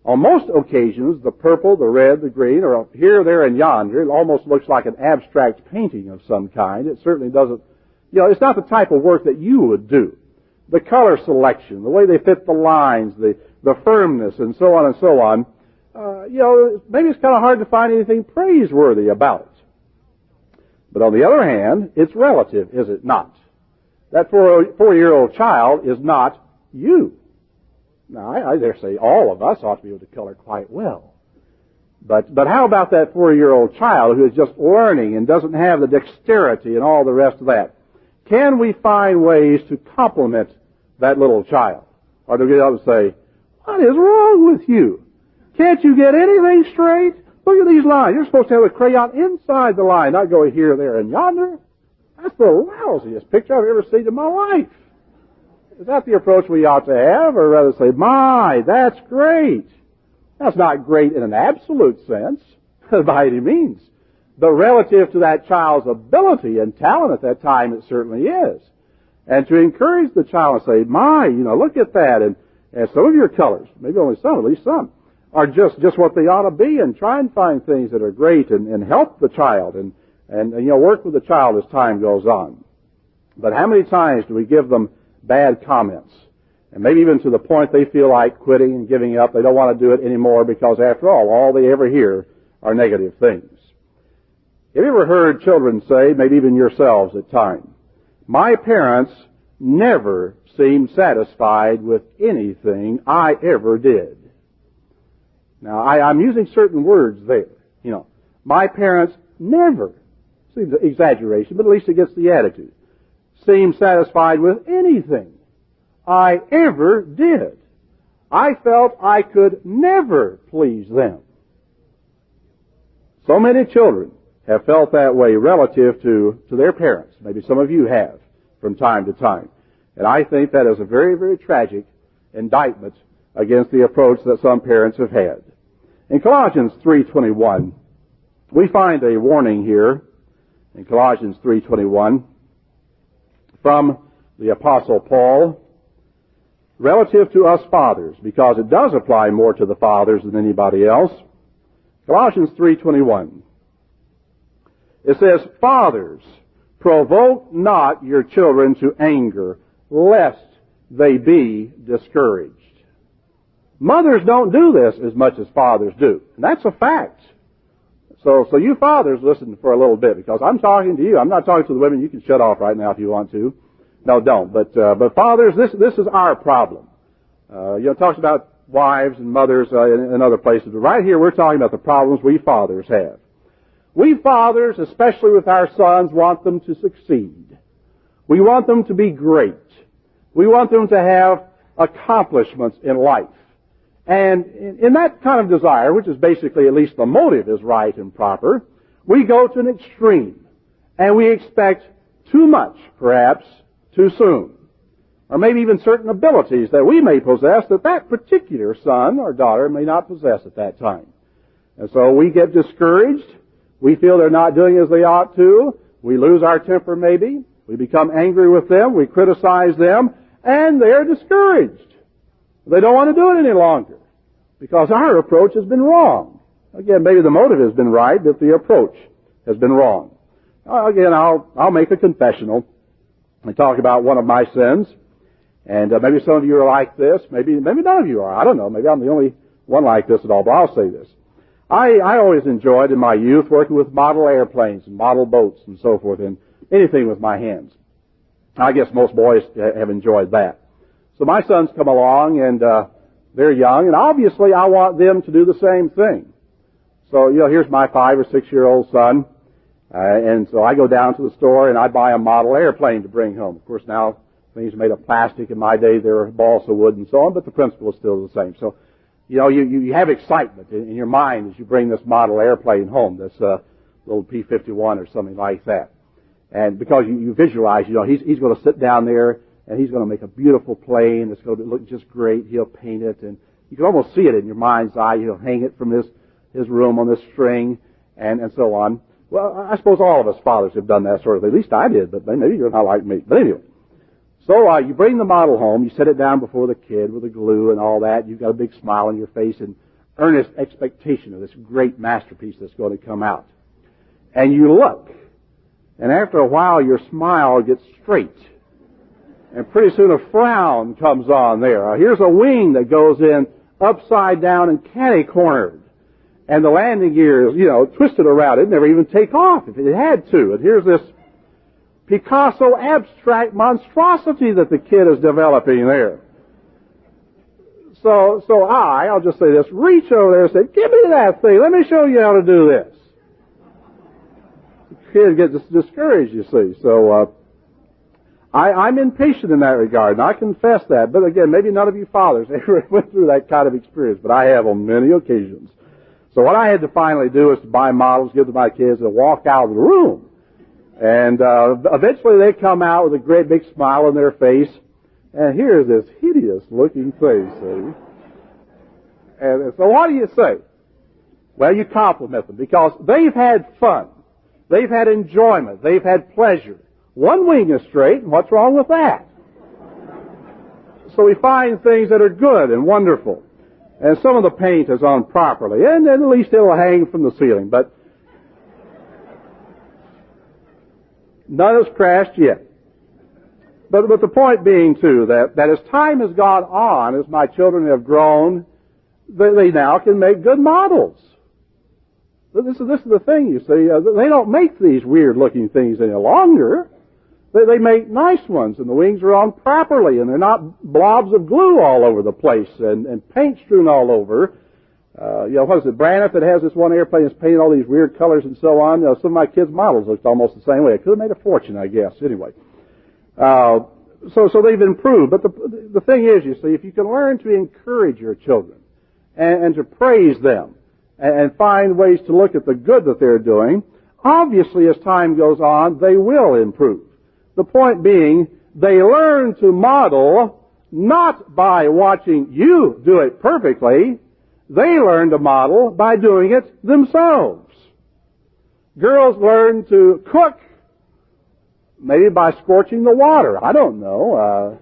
Speaker 1: On most occasions, the purple, the red, the green, or here, there, and yonder, it almost looks like an abstract painting of some kind. It certainly doesn't, it's not the type of work that you would do. The color selection, the way they fit the lines, the firmness, and so on and so on, maybe it's kind of hard to find anything praiseworthy about it. But on the other hand, it's relative, is it not? That 4-year-old child is not you. Now, I dare say all of us ought to be able to color quite well. But how about that 4-year-old child who is just learning and doesn't have the dexterity and all the rest of that? Can we find ways to compliment that little child? Or do we get up and say, what is wrong with you? Can't you get anything straight? Look at these lines. You're supposed to have a crayon inside the line, not go here, there, and yonder. That's the lousiest picture I've ever seen in my life. Is that the approach we ought to have? Or rather say, my, that's great. That's not great in an absolute sense, by any means. But relative to that child's ability and talent at that time, it certainly is. And to encourage the child and say, my, look at that. And some of your colors, maybe only some, at least some, are just what they ought to be, and try and find things that are great and help the child and work with the child as time goes on. But how many times do we give them bad comments? And maybe even to the point they feel like quitting and giving up. They don't want to do it anymore because, after all they ever hear are negative things. Have you ever heard children say, maybe even yourselves at times, my parents never seemed satisfied with anything I ever did? Now, I'm using certain words there. My parents never, seems an exaggeration, but at least it gets the attitude, seemed satisfied with anything I ever did. I felt I could never please them. So many children have felt that way relative to their parents. Maybe some of you have from time to time. And I think that is a very, very tragic indictment against the approach that some parents have had. In Colossians 3:21, we find a warning here in Colossians 3:21 from the Apostle Paul relative to us fathers, because it does apply more to the fathers than anybody else. Colossians 3:21. It says, fathers, provoke not your children to anger, lest they be discouraged. Mothers don't do this as much as fathers do. And that's a fact. So you fathers, listen for a little bit, because I'm talking to you. I'm not talking to the women. You can shut off right now if you want to. No, don't. But fathers, this is our problem. It talks about wives and mothers in other places. But right here, we're talking about the problems we fathers have. We fathers, especially with our sons, want them to succeed. We want them to be great. We want them to have accomplishments in life. And in that kind of desire, which is basically, at least the motive is right and proper, we go to an extreme. And we expect too much, perhaps, too soon. Or maybe even certain abilities that we may possess that particular son or daughter may not possess at that time. And so we get discouraged. We feel they're not doing as they ought to. We lose our temper maybe. We become angry with them. We criticize them. And they're discouraged. They don't want to do it any longer because our approach has been wrong. Again, maybe the motive has been right, but the approach has been wrong. Again, I'll make a confessional and talk about one of my sins. And maybe some of you are like this. Maybe none of you are. I don't know. Maybe I'm the only one like this at all, but I'll say this. I always enjoyed in my youth working with model airplanes and model boats and so forth, and anything with my hands. I guess most boys have enjoyed that. So my sons come along, and they're young, and obviously I want them to do the same thing. So, here's my 5 or 6-year-old son, and so I go down to the store, and I buy a model airplane to bring home. Of course, now things are made of plastic. In my day, they were balsa wood and so on, but the principle is still the same. So You know, you have excitement in your mind as you bring this model airplane home, this little P-51 or something like that. And because you visualize, you know, he's going to sit down there and he's going to make a beautiful plane. It's going to look just great. He'll paint it, and you can almost see it in your mind's eye. He'll hang it from his room on this string and so on. Well, I suppose all of us fathers have done that sort of thing. At least I did, but maybe you're not like me. But anyway. So you bring the model home, you set it down before the kid with the glue and all that. You've got a big smile on your face and earnest expectation of this great masterpiece that's going to come out. And you look, and after a while your smile gets straight. And pretty soon a frown comes on there. Here's a wing that goes in upside down and catty-cornered. And the landing gear is, you know, twisted around. It'd never even take off if it had to. And here's this Picasso abstract monstrosity that the kid is developing there. So I'll just say this, reach over there and say, give me that thing. Let me show you how to do this. The kid gets discouraged, you see. So I'm impatient in that regard, and I confess that. But again, maybe none of you fathers ever went through that kind of experience, but I have on many occasions. So what I had to finally do is to buy models, give to my kids, and walk out of the room. And eventually they come out with a great big smile on their face, and here's this hideous-looking thing, see? And so what do you say? Well, you compliment them, because they've had fun. They've had enjoyment. They've had pleasure. One wing is straight, and what's wrong with that? So we find things that are good and wonderful. And some of the paint is on properly, and then at least it'll hang from the ceiling. But none has crashed yet. But the point being, too, that as time has gone on, as my children have grown, they now can make good models. This is the thing, you see. They don't make these weird-looking things any longer. They make nice ones, and the wings are on properly, and they're not blobs of glue all over the place and paint strewn all over. You know, what is it, Braniff that has this one airplane that's painted all these weird colors and so on. Some of my kids' models looked almost the same way. It could have made a fortune, I guess. Anyway. So they've improved. But the thing is, you see, if you can learn to encourage your children and to praise them and find ways to look at the good that they're doing, obviously as time goes on, they will improve. The point being, they learn to model not by watching you do it perfectly. They learn to model by doing it themselves. Girls learn to cook maybe by scorching the water. I don't know.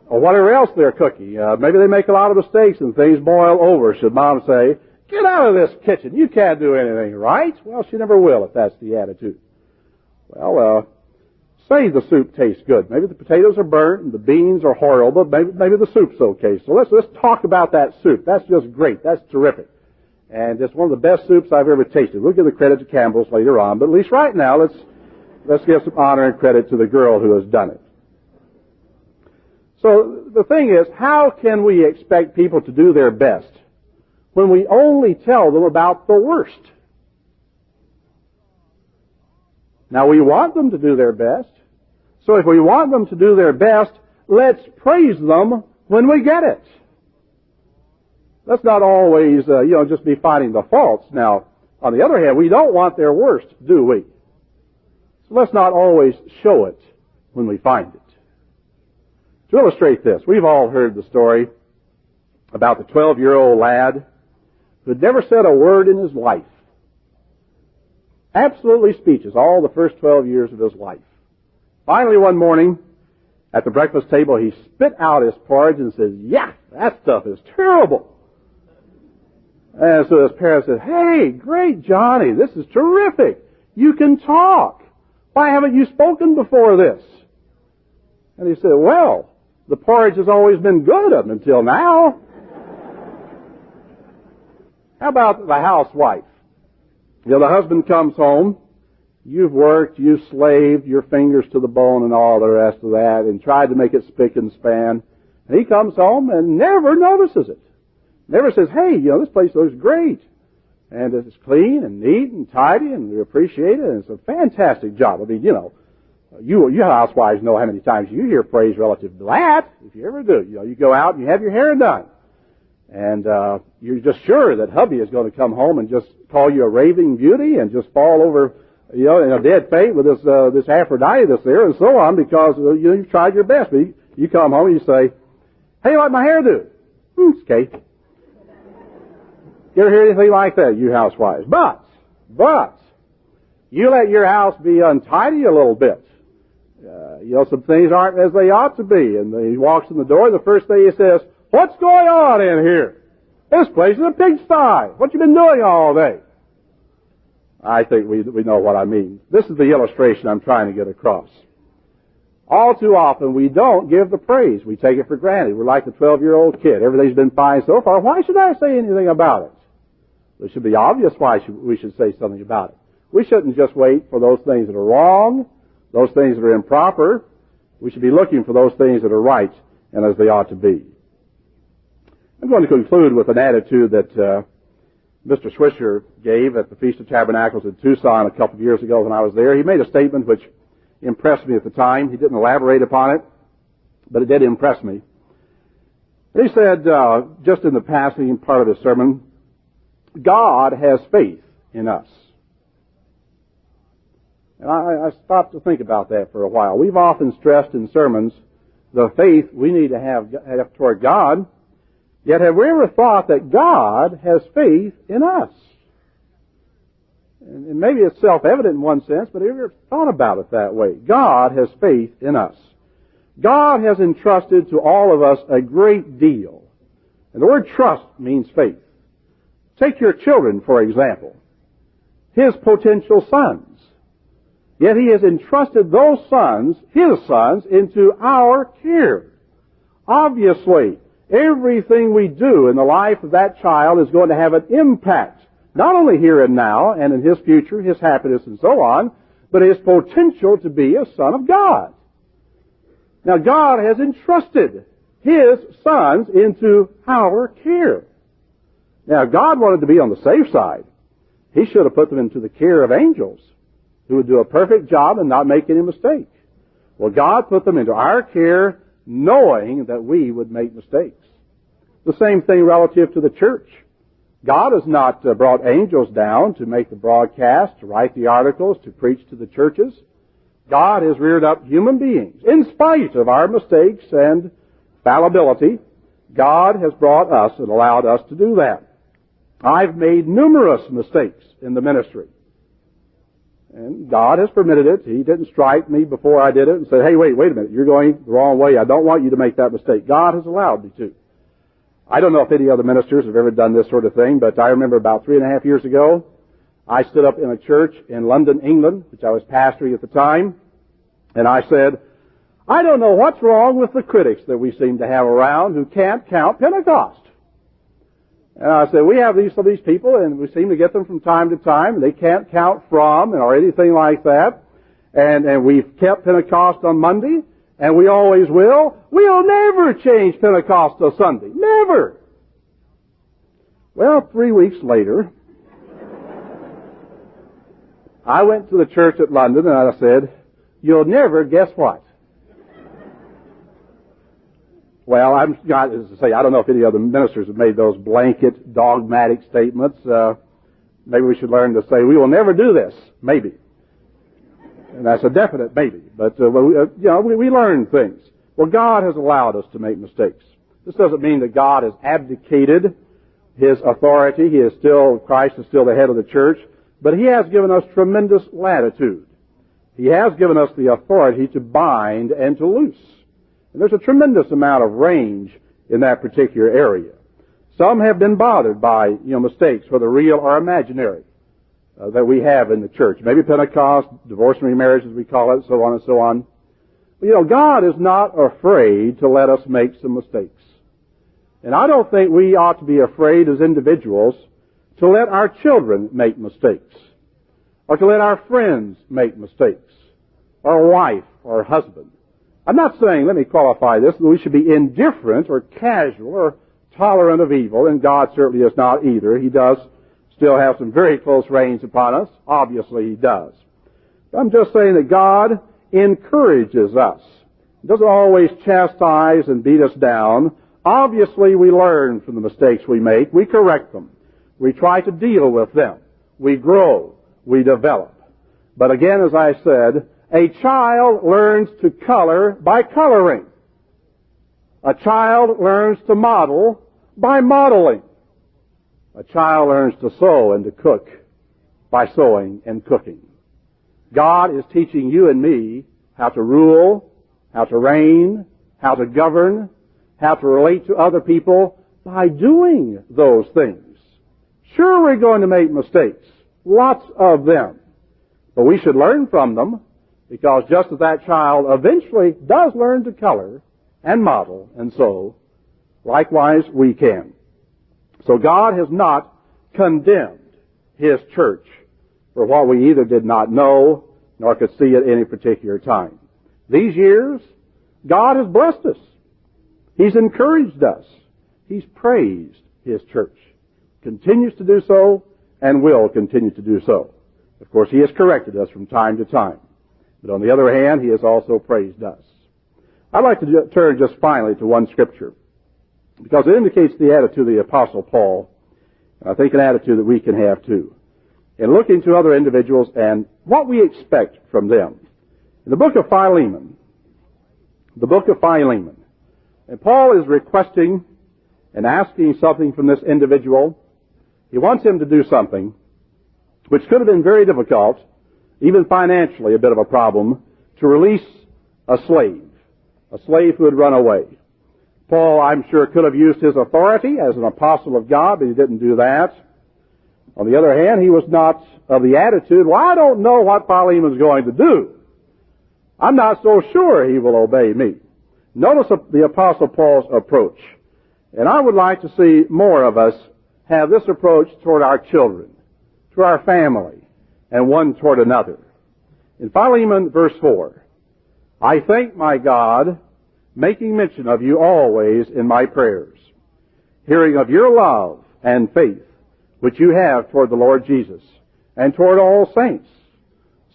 Speaker 1: Or whatever else they're cooking. Maybe they make a lot of mistakes and things boil over. Should Mom say, get out of this kitchen. You can't do anything right. Well, she never will if that's the attitude. Well, say the soup tastes good. Maybe the potatoes are burnt and the beans are horrible, but maybe the soup's okay. So let's talk about that soup. That's just great. That's terrific. And it's one of the best soups I've ever tasted. We'll give the credit to Campbell's later on, but at least right now, let's give some honor and credit to the girl who has done it. So the thing is, how can we expect people to do their best when we only tell them about the worst? Now, we want them to do their best. So if we want them to do their best, let's praise them when we get it. Let's not always, just be finding the faults. Now, on the other hand, we don't want their worst, do we? So let's not always show it when we find it. To illustrate this, we've all heard the story about the 12-year-old lad who had never said a word in his life. Absolutely speechless all the first 12 years of his life. Finally, one morning, at the breakfast table, he spit out his porridge and says, "Yeah, that stuff is terrible." And so his parents said, "Hey, great, Johnny, this is terrific. You can talk. Why haven't you spoken before this?" And he said, "Well, the porridge has always been good up until now." How about the housewife? The husband comes home. You've worked, you've slaved your fingers to the bone and all the rest of that and tried to make it spick and span. And he comes home and never notices it. Never says, "Hey, this place looks great. And it's clean and neat and tidy and we appreciate it and it's a fantastic job." I mean, you housewives know how many times you hear praise relative to that, if you ever do. You go out and you have your hair done. And you're just sure that hubby is going to come home and just call you a raving beauty and just fall over, in a dead faint with this Aphrodite that's there and so on, because you've tried your best. But you come home and you say, "Hey, like my hair do?" It's okay. You ever hear anything like that, you housewives? But you let your house be untidy a little bit. Some things aren't as they ought to be. And he walks in the door, and the first thing he says, "What's going on in here? This place is a pigsty. What you been doing all day?" I think we know what I mean. This is the illustration I'm trying to get across. All too often, we don't give the praise. We take it for granted. We're like the 12-year-old kid. Everything's been fine so far. Why should I say anything about it? It should be obvious why we should say something about it. We shouldn't just wait for those things that are wrong, those things that are improper. We should be looking for those things that are right and as they ought to be. I'm going to conclude with an attitude that Mr. Swisher gave at the Feast of Tabernacles in Tucson a couple of years ago when I was there. He made a statement which impressed me at the time. He didn't elaborate upon it, but it did impress me. He said, just in the passing part of his sermon, God has faith in us. And I stopped to think about that for a while. We've often stressed in sermons the faith we need to have toward God, yet have we ever thought that God has faith in us? And maybe it's self-evident in one sense, but have you ever thought about it that way? God has faith in us. God has entrusted to all of us a great deal. And the word trust means faith. Take your children, for example. His potential sons. Yet He has entrusted those sons, His sons, into our care. Obviously, everything we do in the life of that child is going to have an impact, not only here and now and in his future, his happiness and so on, but his potential to be a son of God. Now, God has entrusted His sons into our care. Now, if God wanted to be on the safe side, He should have put them into the care of angels who would do a perfect job and not make any mistake. Well, God put them into our care knowing that we would make mistakes. The same thing relative to the church. God has not brought angels down to make the broadcast, to write the articles, to preach to the churches. God has reared up human beings. In spite of our mistakes and fallibility, God has brought us and allowed us to do that. I've made numerous mistakes in the ministry. And God has permitted it. He didn't strike me before I did it and say, "Hey, wait a minute, you're going the wrong way. I don't want you to make that mistake." God has allowed me to. I don't know if any other ministers have ever done this sort of thing, but I remember about 3.5 years ago, I stood up in a church in London, England, which I was pastoring at the time, and I said, "I don't know what's wrong with the critics that we seem to have around who can't count Pentecost." And I said, we have these people, and we seem to get them from time to time. They can't count from or anything like that. And we've kept Pentecost on Monday, and we always will. We'll never change Pentecost to Sunday. Never. Well, 3 weeks later, I went to the church at London, and I said, "You'll never guess what." Well, I'm not, as I say, I don't know if any other ministers have made those blanket, dogmatic statements. Maybe we should learn to say, "We will never do this." Maybe. And that's a definite maybe. But, we learn things. Well, God has allowed us to make mistakes. This doesn't mean that God has abdicated His authority. Christ is still the head of the church. But He has given us tremendous latitude. He has given us the authority to bind and to loose. And there's a tremendous amount of range in that particular area. Some have been bothered by, mistakes, whether real or imaginary, that we have in the church. Maybe Pentecost, divorce and remarriage, as we call it, so on and so on. But, God is not afraid to let us make some mistakes. And I don't think we ought to be afraid as individuals to let our children make mistakes, or to let our friends make mistakes, or wife or husband. I'm not saying, let me qualify this, that we should be indifferent or casual or tolerant of evil, and God certainly is not either. He does still have some very close reins upon us. Obviously, He does. I'm just saying that God encourages us. He doesn't always chastise and beat us down Obviously, we learn from the mistakes we make. We correct them. We try to deal with them. We grow. We develop. But again, as I said, a child learns to color by coloring. A child learns to model by modeling. A child learns to sew and to cook by sewing and cooking. God is teaching you and me how to rule, how to reign, how to govern, how to relate to other people by doing those things. Sure, we're going to make mistakes, lots of them, but we should learn from them, because just as that child eventually does learn to color and model and sew, likewise we can. So God has not condemned His church for what we either did not know nor could see at any particular time. These years, God has blessed us. He's encouraged us. He's praised His church. Continues to do so and will continue to do so. Of course, He has corrected us from time to time. But on the other hand, He has also praised us. I'd like to turn just finally to one scripture, because it indicates the attitude of the Apostle Paul, and I think an attitude that we can have too, in looking to other individuals and what we expect from them. In the book of Philemon, and Paul is requesting and asking something from this individual. He wants him to do something which could have been very difficult, even financially a bit of a problem, to release a slave who had run away. Paul, I'm sure, could have used his authority as an apostle of God, but he didn't do that. On the other hand, he was not of the attitude, well, I don't know what Philemon's going to do. I'm not so sure he will obey me. Notice the Apostle Paul's approach. And I would like to see more of us have this approach toward our children, to our family, and one toward another. In Philemon, verse 4, I thank my God, making mention of you always in my prayers, hearing of your love and faith, which you have toward the Lord Jesus, and toward all saints.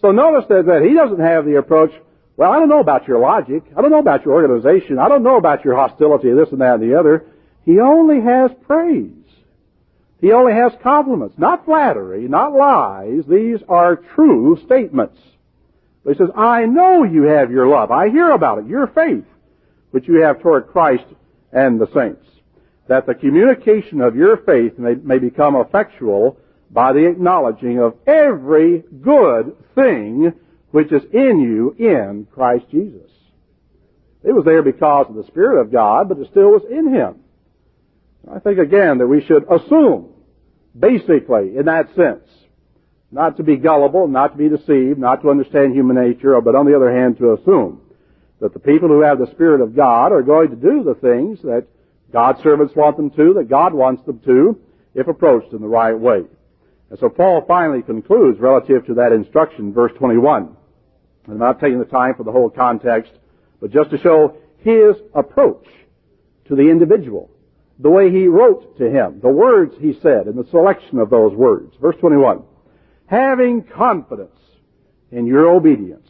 Speaker 1: So notice that he doesn't have the approach, well, I don't know about your logic, I don't know about your organization, I don't know about your hostility, this and that and the other. He only has praise. He only has compliments, not flattery, not lies. These are true statements. But he says, I know you have your love. I hear about it, your faith, which you have toward Christ and the saints. That the communication of your faith may become effectual by the acknowledging of every good thing which is in you in Christ Jesus. It was there because of the Spirit of God, but it still was in Him. I think again that we should assume, basically, in that sense, not to be gullible, not to be deceived, not to understand human nature, but on the other hand to assume that the people who have the Spirit of God are going to do the things that God's servants want them to, that God wants them to, if approached in the right way. And so Paul finally concludes relative to that instruction, verse 21. I'm not taking the time for the whole context, but just to show his approach to the individual, the way he wrote to him, the words he said, and the selection of those words. Verse 21, having confidence in your obedience,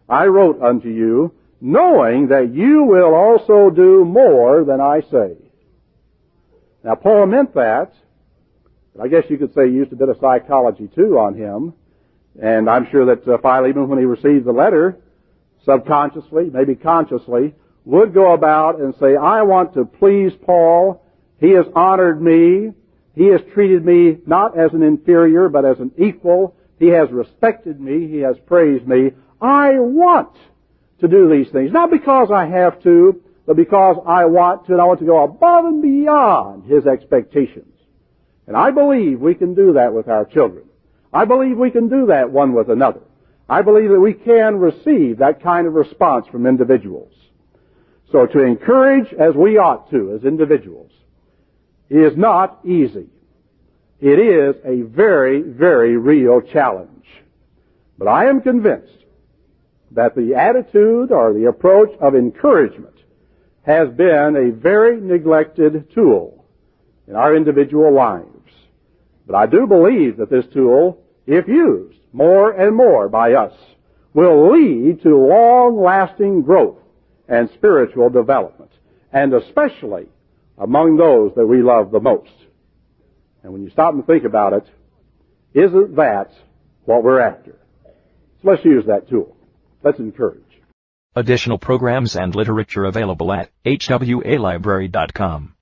Speaker 1: I wrote unto you, knowing that you will also do more than I say. Now, Paul meant that, but I guess you could say he used a bit of psychology, too, on him. And I'm sure that Philemon, when he received the letter, subconsciously, maybe consciously, would go about and say, I want to please Paul. He has honored me. He has treated me not as an inferior, but as an equal. He has respected me. He has praised me. I want to do these things, not because I have to, but because I want to, and I want to go above and beyond his expectations. And I believe we can do that with our children. I believe we can do that one with another. I believe that we can receive that kind of response from individuals. So to encourage as we ought to as individuals is not easy. It is a very, very real challenge. But I am convinced that the attitude or the approach of encouragement has been a very neglected tool in our individual lives. But I do believe that this tool, if used more and more by us, will lead to long-lasting growth and spiritual development, and especially among those that we love the most. And when you stop and think about it, isn't that what we're after? So let's use that tool. Let's encourage.
Speaker 2: Additional programs and literature available at hwalibrary.com.